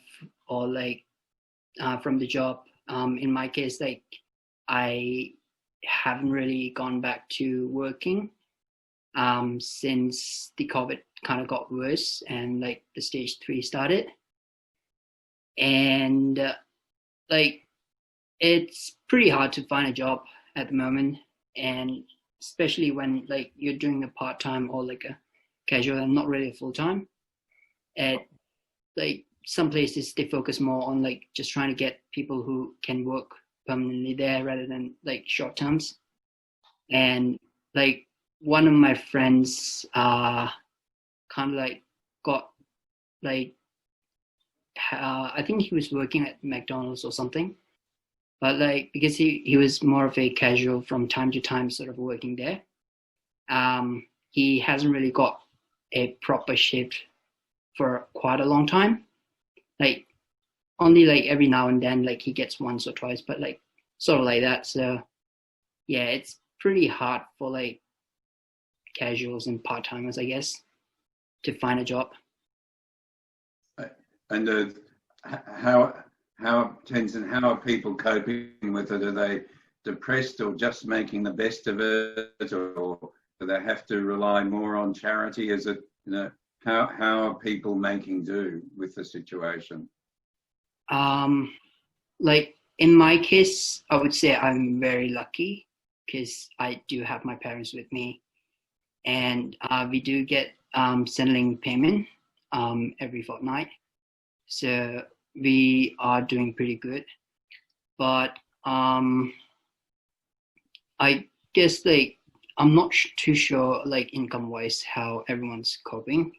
or like from the job. In my case, like I haven't really gone back to working since the COVID kind of got worse and like the stage 3 started. And like it's pretty hard to find a job at the moment, and especially when like you're doing a part-time or like a casual and not really a full-time. At like some places they focus more on like just trying to get people who can work permanently there rather than like short terms. And like one of my friends kind of like got like I think he was working at McDonald's or something, but like because he was more of a casual from time to time sort of working there, he hasn't really got a proper shift for quite a long time. Like only like every now and then like he gets once or twice, but like sort of like that. So yeah, it's pretty hard for like casuals and part-timers, I guess, to find a job. And how Tenzin, how are people coping with it? Are they depressed or just making the best of it, or do they have to rely more on charity? Is it, you know, how are people making do with the situation? Like in my case, I would say I'm very lucky because I do have my parents with me, and we do get Centrelink payment every fortnight. So we are doing pretty good, but I guess like I'm not too sure like income wise how everyone's coping.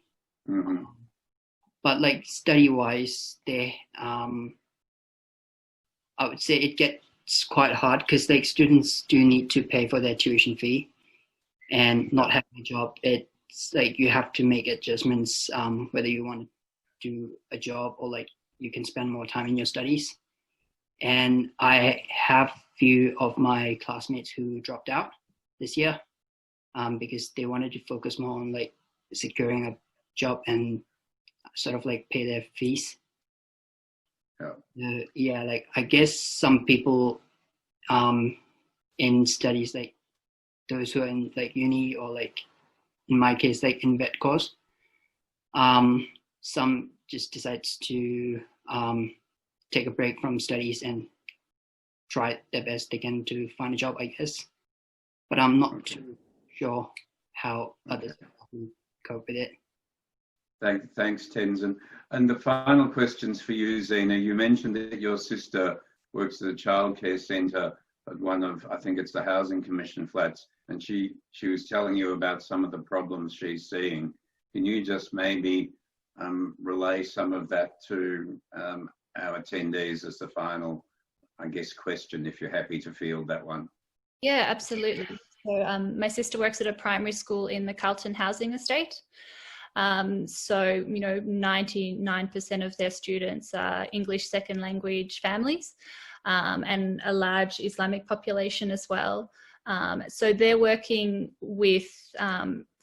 Mm-hmm. But like study wise, they I would say it gets quite hard because like students do need to pay for their tuition fee, and not having a job, it's like you have to make adjustments whether you want to do a job or like you can spend more time in your studies. And I have few of my classmates who dropped out this year because they wanted to focus more on like securing a job and sort of like pay their fees. Yeah, like I guess some people in studies, like those who are in like uni or like in my case like in vet course, some just decides to take a break from studies and try their best they can to find a job, I guess. But I'm not too sure how others cope with it. Thanks, Tenzin. And the final question's for you, Zena. You mentioned that your sister works at a childcare centre at one of, I think it's the Housing Commission flats, and she was telling you about some of the problems she's seeing. Can you just maybe relay some of that to our attendees as the final, I guess, question, if you're happy to field that one? Yeah, absolutely. So my sister works at a primary school in the Carlton housing estate. So, you know, 99% of their students are English second language families, and a large Islamic population as well. So they're working with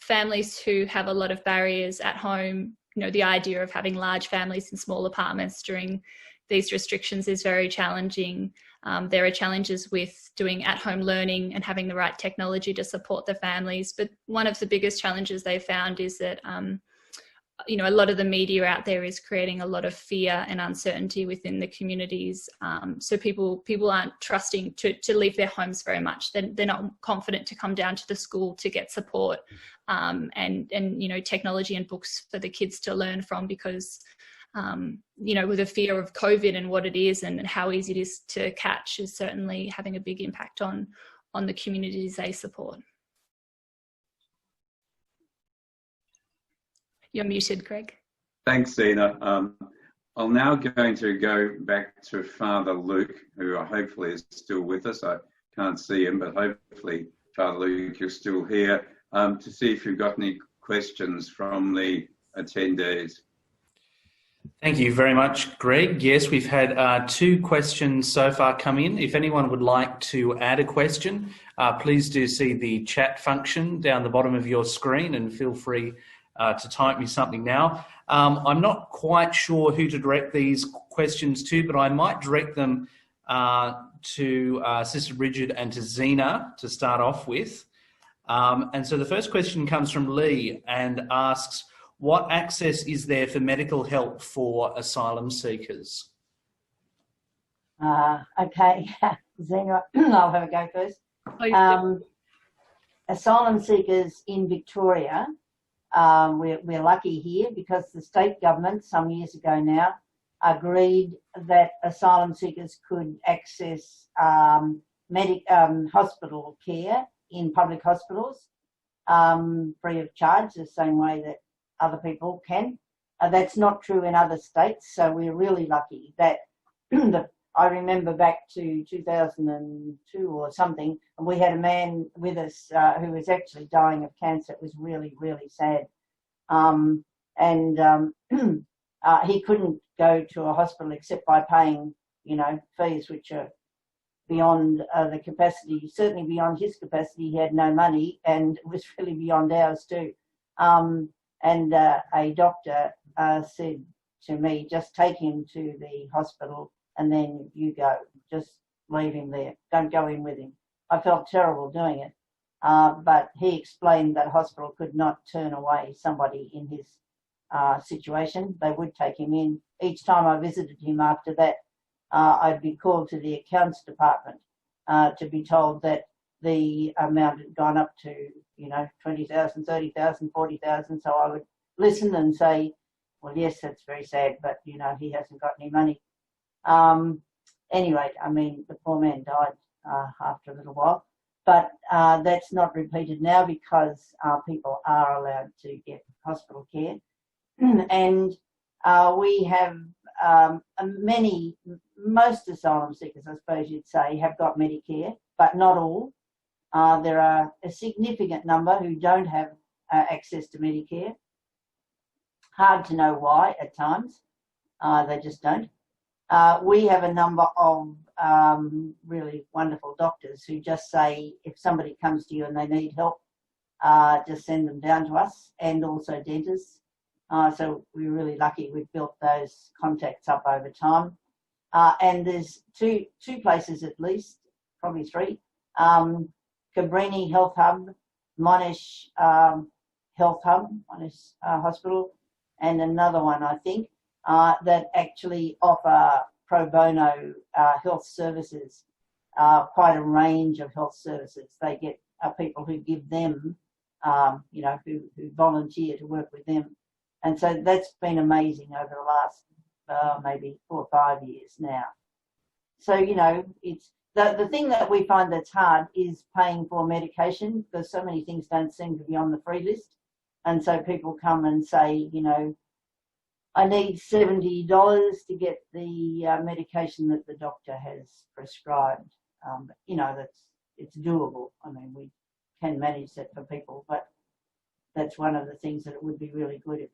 families who have a lot of barriers at home. You know, the idea of having large families in small apartments during these restrictions is very challenging. There are challenges with doing at-home learning and having the right technology to support the families. But one of the biggest challenges they found is that, you know, a lot of the media out there is creating a lot of fear and uncertainty within the communities. So people aren't trusting to leave their homes very much. They're not confident to come down to the school to get support, and you know, technology and books for the kids to learn from, because you know, with the fear of COVID and what it is and how easy it is to catch is certainly having a big impact on the communities they support. You're muted, Greg. Thanks, Zena. I'm now going to go back to Father Luke, who hopefully is still with us. I can't see him, but hopefully, Father Luke, you're still here, to see if you've got any questions from the attendees. Thank you very much, Greg. Yes, we've had 2 questions so far come in. If anyone would like to add a question, please do see the chat function down the bottom of your screen and feel free to type me something now. I'm not quite sure who to direct these questions to, but I might direct them to Sister Bridget and to Zena to start off with. And so the first question comes from Lee and asks, what access is there for medical help for asylum seekers? Okay, Zena, I'll have a go first. Asylum seekers in Victoria, we're lucky here because the state government some years ago now agreed that asylum seekers could access hospital care in public hospitals free of charge, the same way that other people can. That's not true in other states, so we're really lucky that I remember back to 2002 or something, and we had a man with us who was actually dying of cancer. It was really, really sad. He couldn't go to a hospital except by paying, you know, fees which are beyond the capacity, certainly beyond his capacity. He had no money, and it was really beyond ours too. A doctor said to me, just take him to the hospital and then you go. Just leave him there. Don't go in with him. I felt terrible doing it. But he explained that hospital could not turn away somebody in his situation. They would take him in. Each time I visited him after that, I'd be called to the accounts department to be told that the amount had gone up to, you know, 20,000, 30,000, 40,000. So I would listen and say, well, yes, that's very sad, but, you know, he hasn't got any money. Anyway, I mean, the poor man died after a little while. But that's not repeated now because people are allowed to get hospital care. And we have most asylum seekers, I suppose you'd say, have got Medicare, but not all. There are a significant number who don't have access to Medicare. Hard to know why at times. They just don't. We have a number of really wonderful doctors who just say if somebody comes to you and they need help, just send them down to us, and also dentists. So we're really lucky we've built those contacts up over time. And there's two places at least, probably 3. Cabrini Health Hub, Monash Health Hub, Monash Hospital, and another one, I think, that actually offer pro bono health services, quite a range of health services. They get people who give them, you know, who volunteer to work with them. And so that's been amazing over the last maybe 4 or 5 years now. So, you know, it's the thing that we find that's hard is paying for medication, because so many things don't seem to be on the free list. And so people come and say, you know, I need $70 to get the medication that the doctor has prescribed. But, you know, it's doable. I mean, we can manage that for people, but that's one of the things that it would be really good if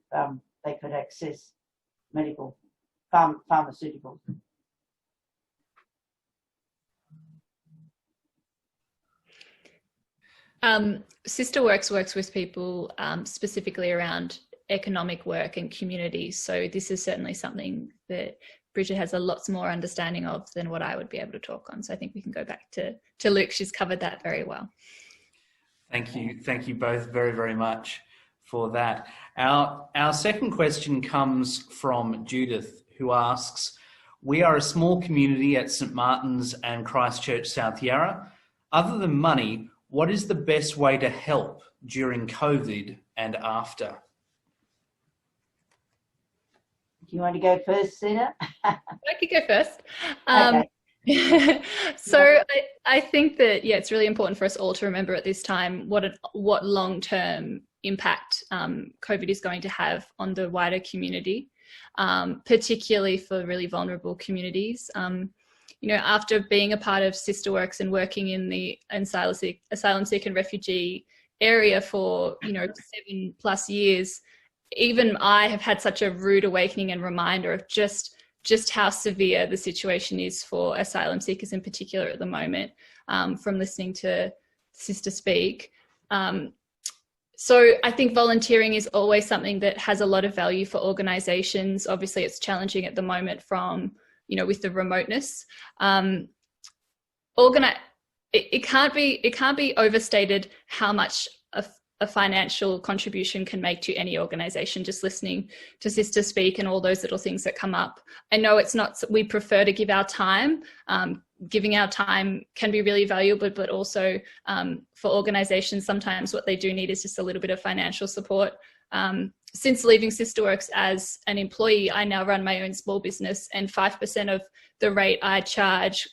they could access medical pharmaceuticals. SisterWorks works with people specifically around economic work and communities. So this is certainly something that Bridget has a lot more understanding of than what I would be able to talk on. So I think we can go back to Luke. She's covered that very well. Thank you. Thank you both very, very much for that. Our second question comes from Judith, who asks, we are a small community at St Martin's and Christchurch, South Yarra. Other than money, what is the best way to help during COVID and after? Do you want to go first, Sina? I could go first. Okay. So I think that, yeah, it's really important for us all to remember at this time what long-term impact COVID is going to have on the wider community, particularly for really vulnerable communities. You know, after being a part of SisterWorks and working in the asylum seeker and refugee area for, you know, 7+ years, even I have had such a rude awakening and reminder of just how severe the situation is for asylum seekers in particular at the moment, from listening to Sister speak. So I think volunteering is always something that has a lot of value for organisations. Obviously, it's challenging at the moment from, you know, with the remoteness. It can't be overstated how much a financial contribution can make to any organisation. Just listening to Sister speak and all those little things that come up. I know it's not, we prefer to give our time. Giving our time can be really valuable, but also for organisations, sometimes what they do need is just a little bit of financial support. Since leaving SisterWorks as an employee, I now run my own small business, and 5% of the rate I charge,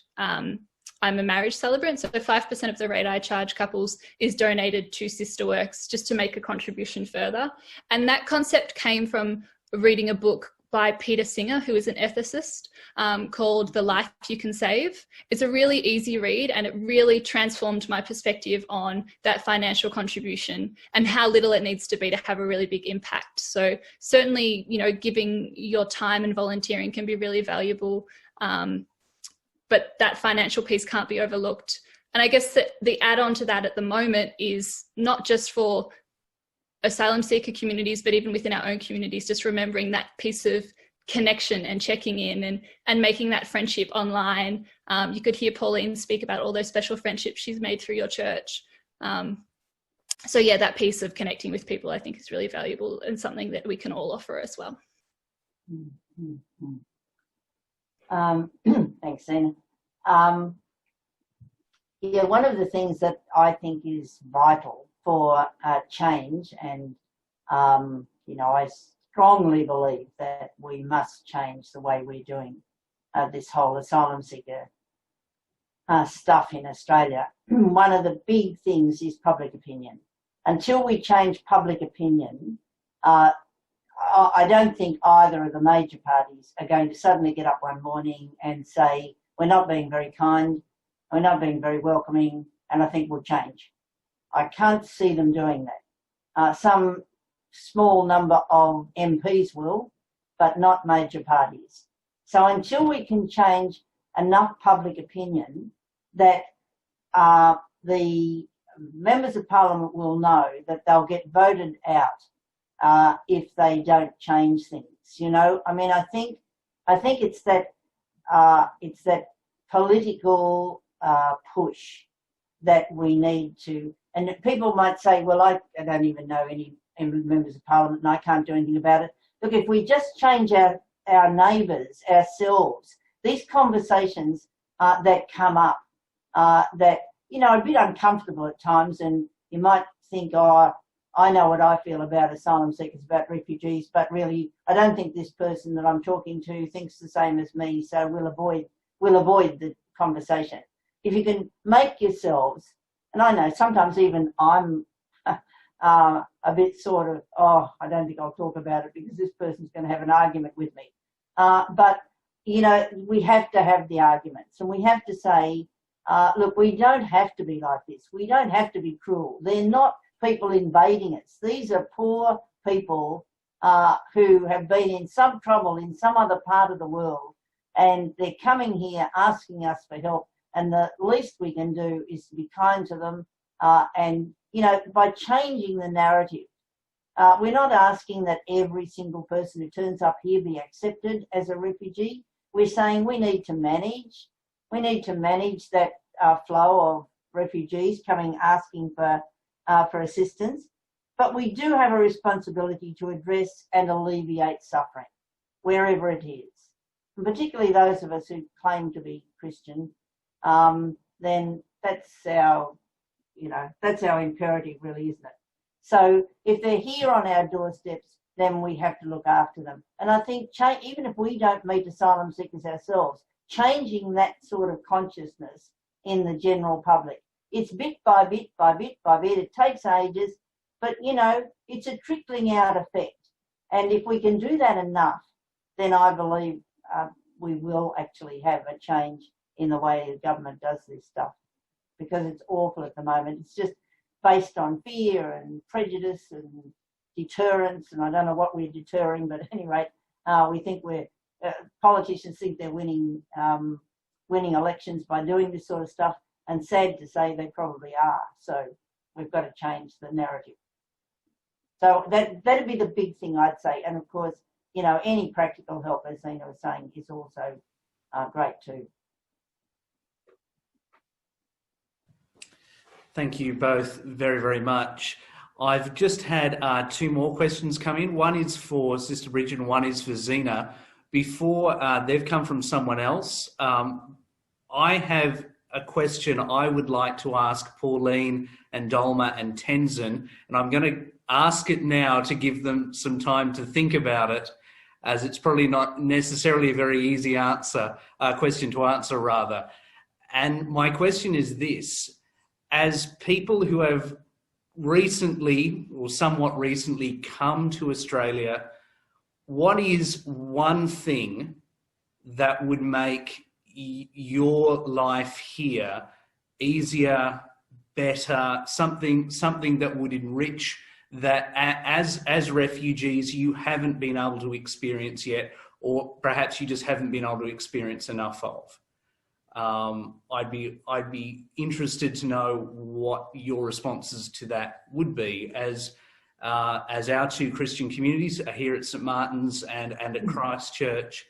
I'm a marriage celebrant, so 5% of the rate I charge couples is donated to SisterWorks just to make a contribution further. And that concept came from reading a book by Peter Singer, who is an ethicist, called The Life You Can Save. It's a really easy read, and it really transformed my perspective on that financial contribution and how little it needs to be to have a really big impact. So certainly, you know, giving your time and volunteering can be really valuable, but that financial piece can't be overlooked. And I guess that the add-on to that at the moment is not just for asylum seeker communities, but even within our own communities, just remembering that piece of connection and checking in and making that friendship online. You could hear Pauline speak about all those special friendships she's made through your church. So yeah, that piece of connecting with people I think is really valuable and something that we can all offer as well. Thanks, Sina. Yeah, one of the things that I think is vital for change, and you know, I strongly believe that we must change the way we're doing this whole asylum seeker stuff in Australia. One of the big things is public opinion. Until we change public opinion, I don't think either of the major parties are going to suddenly get up one morning and say, we're not being very kind, we're not being very welcoming, and I think we'll change. I can't see them doing that. Some small number of MPs will, but not major parties. So until we can change enough public opinion that the members of Parliament will know that they'll get voted out if they don't change things. You know, I mean, I think it's that political push that we need to. And people might say, well, I don't even know any members of Parliament and I can't do anything about it. Look, if we just change our neighbours, ourselves, these conversations that come up that, you know, are a bit uncomfortable at times, and you might think, oh, I know what I feel about asylum seekers, about refugees, but really I don't think this person that I'm talking to thinks the same as me, so we'll avoid the conversation. If you can make yourselves, and I know sometimes even I'm a bit sort of, oh, I don't think I'll talk about it because this person's going to have an argument with me. But, you know, we have to have the arguments, and we have to say, look, we don't have to be like this. We don't have to be cruel. They're not people invading us. These are poor people who have been in some trouble in some other part of the world, and they're coming here asking us for help, and the least we can do is to be kind to them and, you know, by changing the narrative. We're not asking that every single person who turns up here be accepted as a refugee. We're saying we need to manage that flow of refugees coming asking for assistance. But we do have a responsibility to address and alleviate suffering wherever it is. And particularly those of us who claim to be Christian, then that's our imperative, really, isn't it? So if they're here on our doorsteps, then we have to look after them. And I think even if we don't meet asylum seekers ourselves, changing that sort of consciousness in the general public, it's bit by bit by bit by bit. It takes ages, but, you know, it's a trickling out effect. And if we can do that enough, then I believe we will actually have a change in the way the government does this stuff, because it's awful at the moment. It's just based on fear and prejudice and deterrence, and I don't know what we're deterring, but at any rate, we think politicians think they're winning elections by doing this sort of stuff, and sad to say they probably are. So we've got to change the narrative. So that'd be the big thing, I'd say. And of course, you know, any practical help, as Zena was saying, is also great too. Thank you both very, very much. I've just had two more questions come in. One is for Sister Bridget and one is for Zena. Before they've come from someone else, I have a question I would like to ask Pauline and Dolma and Tenzin, and I'm going to ask it now to give them some time to think about it, as it's probably not necessarily a very easy question to answer rather. And my question is this: as people who have recently or somewhat recently come to Australia, what is one thing that would make your life here easier, better, something that would enrich that as refugees you haven't been able to experience yet, or perhaps you just haven't been able to experience enough of? I'd be interested to know what your responses to that would be, as our two Christian communities are here at St Martin's and at Christchurch.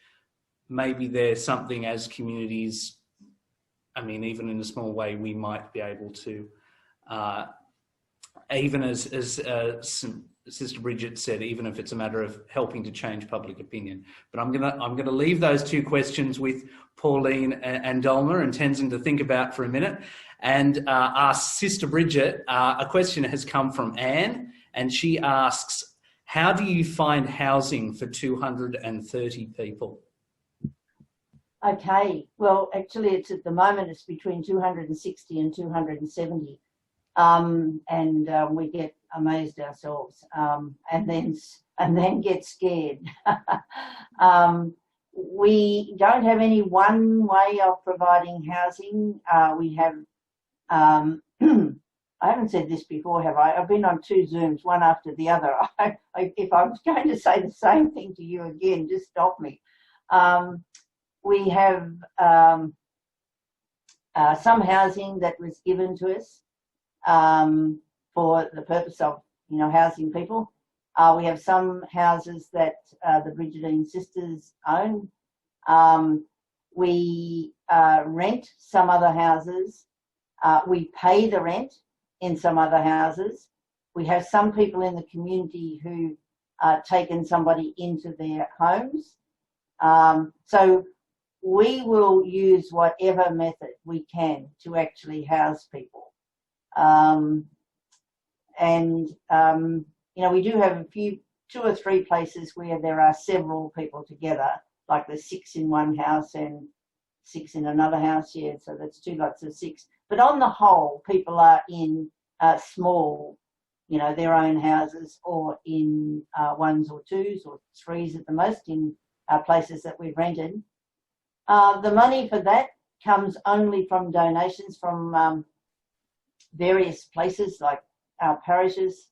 Maybe there's something as communities, I mean, even in a small way, we might be able to, even as Sister Bridget said, even if it's a matter of helping to change public opinion. But I'm gonna leave those two questions with Pauline and Dolma and Tenzin to think about for a minute, and ask Sister Bridget. A question has come from Anne, and she asks, how do you find housing for 230 people? Okay, well, actually, it's at the moment it's between 260 and 270, and we get amazed ourselves, and then get scared. We don't have any one way of providing housing. We have, I haven't said this before, have I? I've been on two Zooms, one after the other. If I'm going to say the same thing to you again, just stop me. We have some housing that was given to us for the purpose of, you know, housing people. We have some houses that the Brigidine sisters own. We rent some other houses. We pay the rent in some other houses. We have some people in the community who've taken somebody into their homes. So we will use whatever method we can to actually house people. And, you know, we do have two or three places where there are several people together, like there's 6 in one house and 6 in another house, yeah, so that's 2 lots of 6. But on the whole, people are in small, you know, their own houses, or in 1s or 2s or 3s at the most in places that we've rented. The money for that comes only from donations from various places, like our parishes,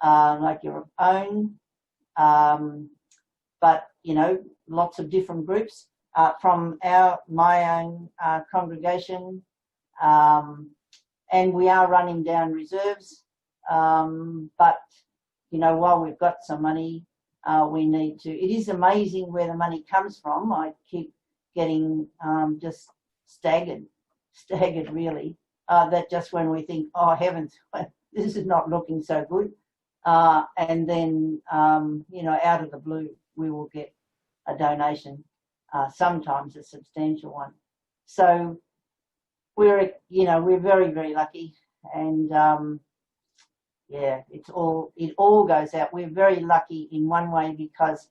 like your own, but, you know, lots of different groups, from my own congregation, and we are running down reserves, but, you know, while we've got some money, we need to, it is amazing where the money comes from. I keep getting just staggered really, that just when we think, oh heavens, this is not looking so good, and then, you know, out of the blue, we will get a donation, sometimes a substantial one. So we're, you know, we're very, very lucky, and yeah, it all goes out. We're very lucky in one way because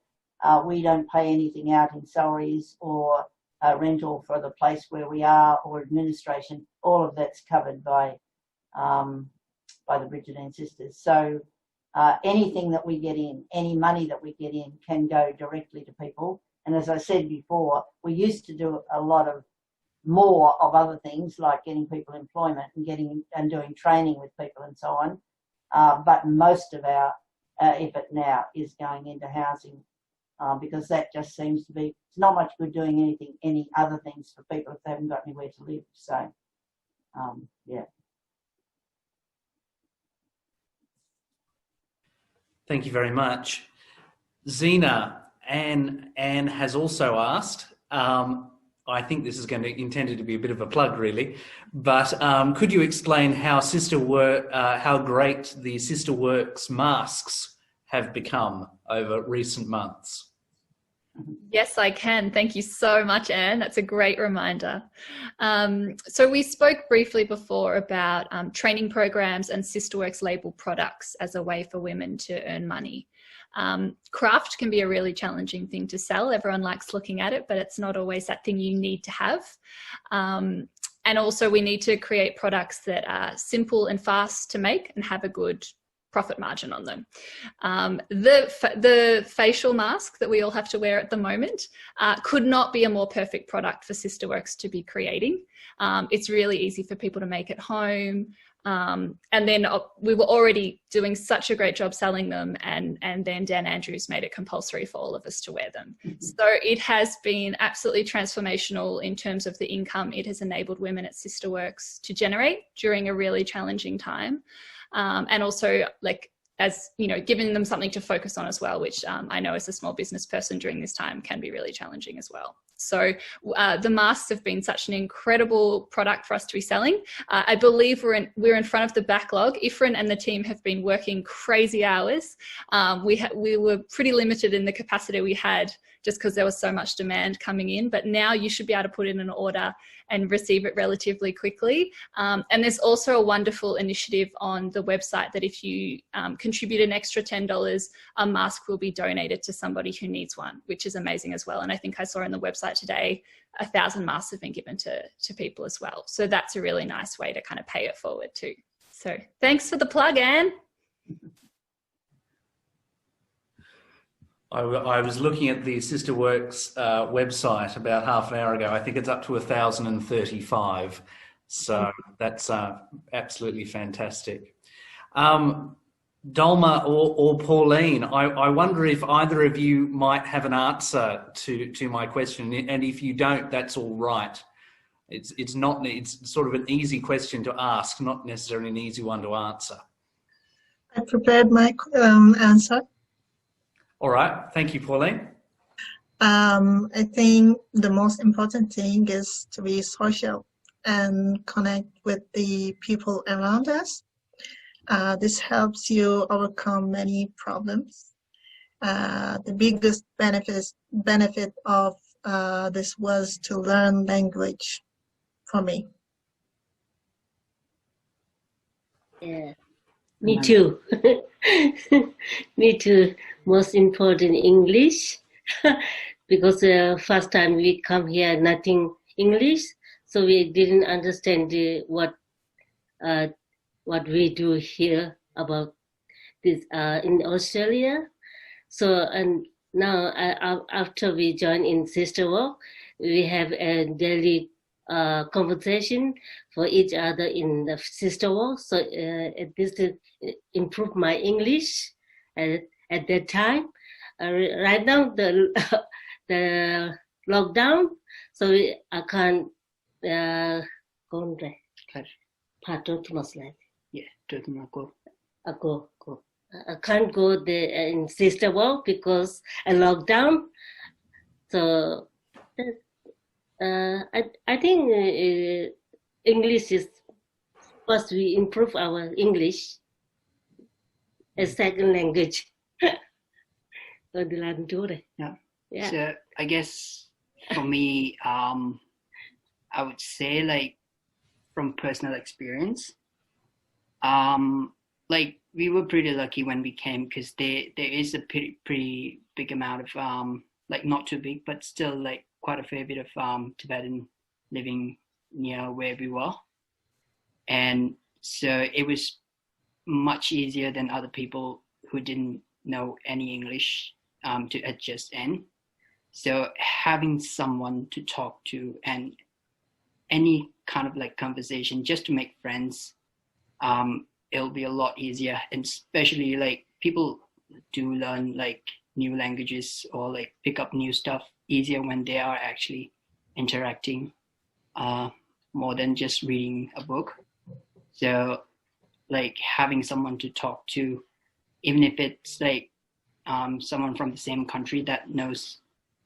we don't pay anything out in salaries or rental for the place where we are, or administration. All of that's covered by the Brigidine Sisters. So anything that we get in, any money that we get in, can go directly to people. And as I said before, we used to do a lot of more of other things, like getting people employment and doing training with people and so on. But most of our effort now is going into housing, because that just seems to be, it's not much good doing any other things for people if they haven't got anywhere to live. So, yeah. Thank you very much. Zena, Anne has also asked, I think this is intended to be a bit of a plug really, but could you explain how how great the SisterWorks masks have become over recent months? Yes, I can. Thank you so much, Anne. That's a great reminder. So we spoke briefly before about training programs and SisterWorks label products as a way for women to earn money. Craft can be a really challenging thing to sell. Everyone likes looking at it, but it's not always that thing you need to have. And also we need to create products that are simple and fast to make and have a good profit margin on them. The facial mask that we all have to wear at the moment could not be a more perfect product for SisterWorks to be creating. It's really easy for people to make at home. And then we were already doing such a great job selling them, and then Dan Andrews made it compulsory for all of us to wear them. So it has been absolutely transformational in terms of the income it has enabled women at SisterWorks to generate during a really challenging time. And also, like, as you know, giving them something to focus on as well, which I know as a small business person during this time can be really challenging as well. So the masks have been such an incredible product for us to be selling. I believe we're in front of the backlog. Ifrin and the team have been working crazy hours. We were pretty limited in the capacity we had just because there was so much demand coming in, but now you should be able to put in an order and receive it relatively quickly. And there's also a wonderful initiative on the website that if you contribute an extra $10, a mask will be donated to somebody who needs one, which is amazing as well. And I think I saw on the website today, 1,000 masks have been given to people as well. So that's a really nice way to kind of pay it forward too. So thanks for the plug, Anne. I was looking at the SisterWorks website about half an hour ago. I think it's up to 1,035. So that's absolutely fantastic. Dolma or Pauline, I wonder if either of you might have an answer to my question. And if you don't, that's all right. It's sort of an easy question to ask, not necessarily an easy one to answer. I prepared my answer. All right. Thank you, Pauline. I think the most important thing is to be social and connect with the people around us. This helps you overcome many problems. The biggest benefit of this was to learn language for me. Yeah. Me too. Me too. Most important English, because first time we come here, nothing English, so we didn't understand what we do here about this in Australia. So and now after we join in SisterWorks, we have a daily conversation for each other in the SisterWorks. So this improve my English at that time. Right now the the lockdown, so I can't go there. Part of translate. Yeah, go. Go. I can't go there in SisterWorks because a lockdown. So I think English is first we improve our English as second language. Yeah. So I guess for me, I would say like from personal experience, like we were pretty lucky when we came because there is a pretty big amount of like not too big, but still like quite a fair bit of Tibetan living near where we were. And so it was much easier than other people who didn't know any English to adjust in. So having someone to talk to and any kind of like conversation just to make friends, it'll be a lot easier. And especially like people do learn like new languages or like pick up new stuff easier when they are actually interacting more than just reading a book. So like having someone to talk to, even if it's like someone from the same country that knows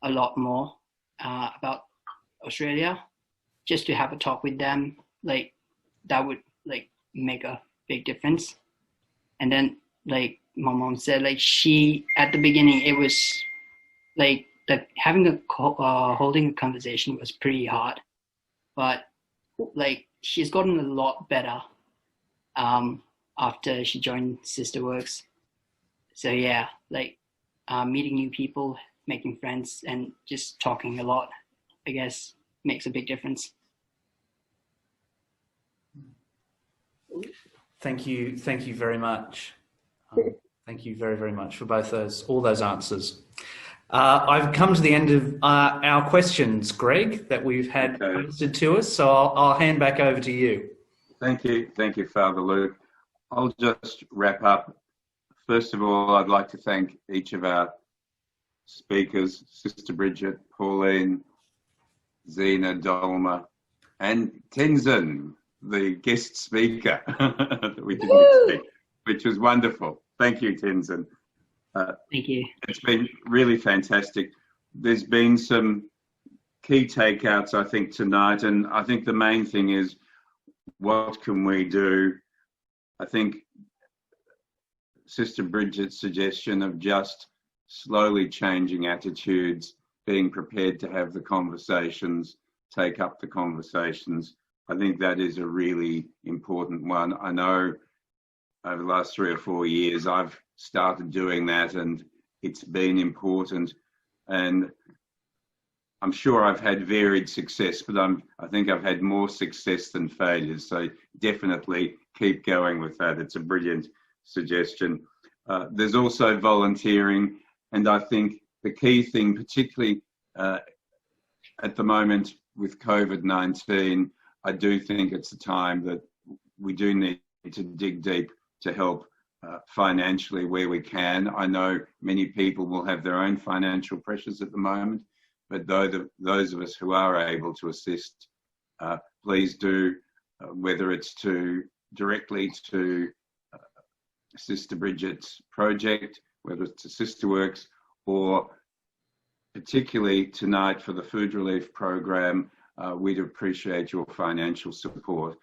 a lot more about Australia, just to have a talk with them, like that would like make a big difference. And then like my mom said, like she at the beginning it was like that having a holding a conversation was pretty hard, but like she's gotten a lot better after she joined SisterWorks. So yeah, like meeting new people, making friends, and just talking a lot, I guess, makes a big difference. Thank you very much. Thank you very, very much for all those answers. I've come to the end of our questions, Greg, that we've had posted to us, so I'll hand back over to you. Thank you, Father Luke. I'll just wrap up. First of all, I'd like to thank each of our speakers, Sister Bridget, Pauline, Zena, Dolma, and Tenzin, the guest speaker that we didn't expect, which was wonderful. Thank you, Tenzin. Thank you. It's been really fantastic. There's been some key takeouts, I think, tonight, and I think the main thing is, what can we do? I think Sister Bridget's suggestion of just slowly changing attitudes, being prepared to have the conversations, take up the conversations, I think that is a really important one. I know over the last 3 or 4 years, I've started doing that and it's been important. And I'm sure I've had varied success, but I think I've had more success than failures. So definitely keep going with that. It's a brilliant suggestion. There's also volunteering. And I think the key thing, particularly at the moment with COVID-19, I do think it's a time that we do need to dig deep to help financially where we can. I know many people will have their own financial pressures at the moment, but those of us who are able to assist, please do, whether it's directly to Sister Bridget's project, whether it's to SisterWorks, or particularly tonight for the food relief program, we'd appreciate your financial support.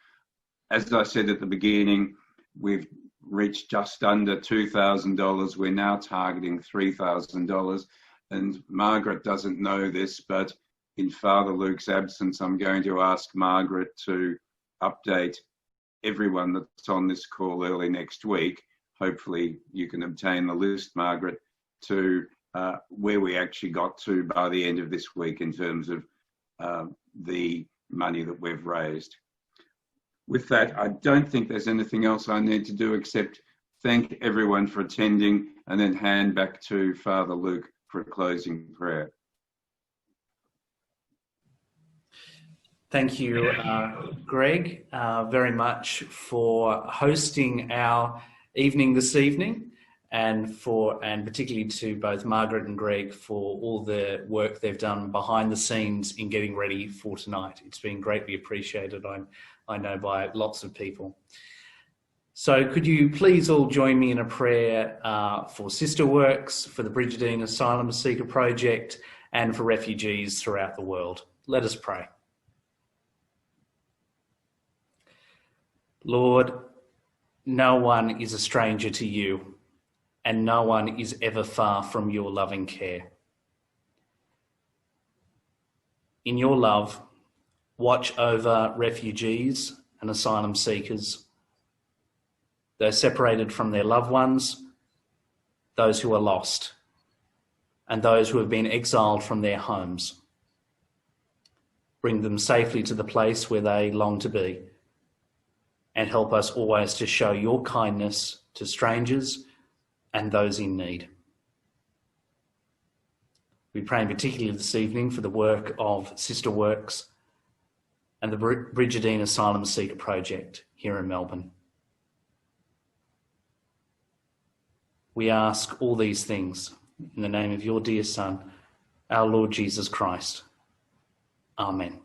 As I said at the beginning, we've reached just under $2,000. We're now targeting $3,000. And Margaret doesn't know this, but in Father Luke's absence, I'm going to ask Margaret to update everyone that's on this call early next week. Hopefully you can obtain the list, Margaret, to where we actually got to by the end of this week in terms of the money that we've raised. With that, I don't think there's anything else I need to do except thank everyone for attending and then hand back to Father Luke for a closing prayer. Thank you, Greg, very much for hosting our evening this evening, and particularly to both Margaret and Greg for all the work they've done behind the scenes in getting ready for tonight. It's been greatly appreciated, I know, by lots of people. So could you please all join me in a prayer for SisterWorks, for the Brigidine Asylum Seeker Project, and for refugees throughout the world. Let us pray. Lord, no one is a stranger to you, and no one is ever far from your loving care. In your love, watch over refugees and asylum seekers, those separated from their loved ones, those who are lost, and those who have been exiled from their homes. Bring them safely to the place where they long to be, and help us always to show your kindness to strangers and those in need. We pray in particular this evening for the work of SisterWorks and the Brigidine Asylum Seeker Project here in Melbourne. We ask all these things in the name of your dear Son, our Lord Jesus Christ. Amen.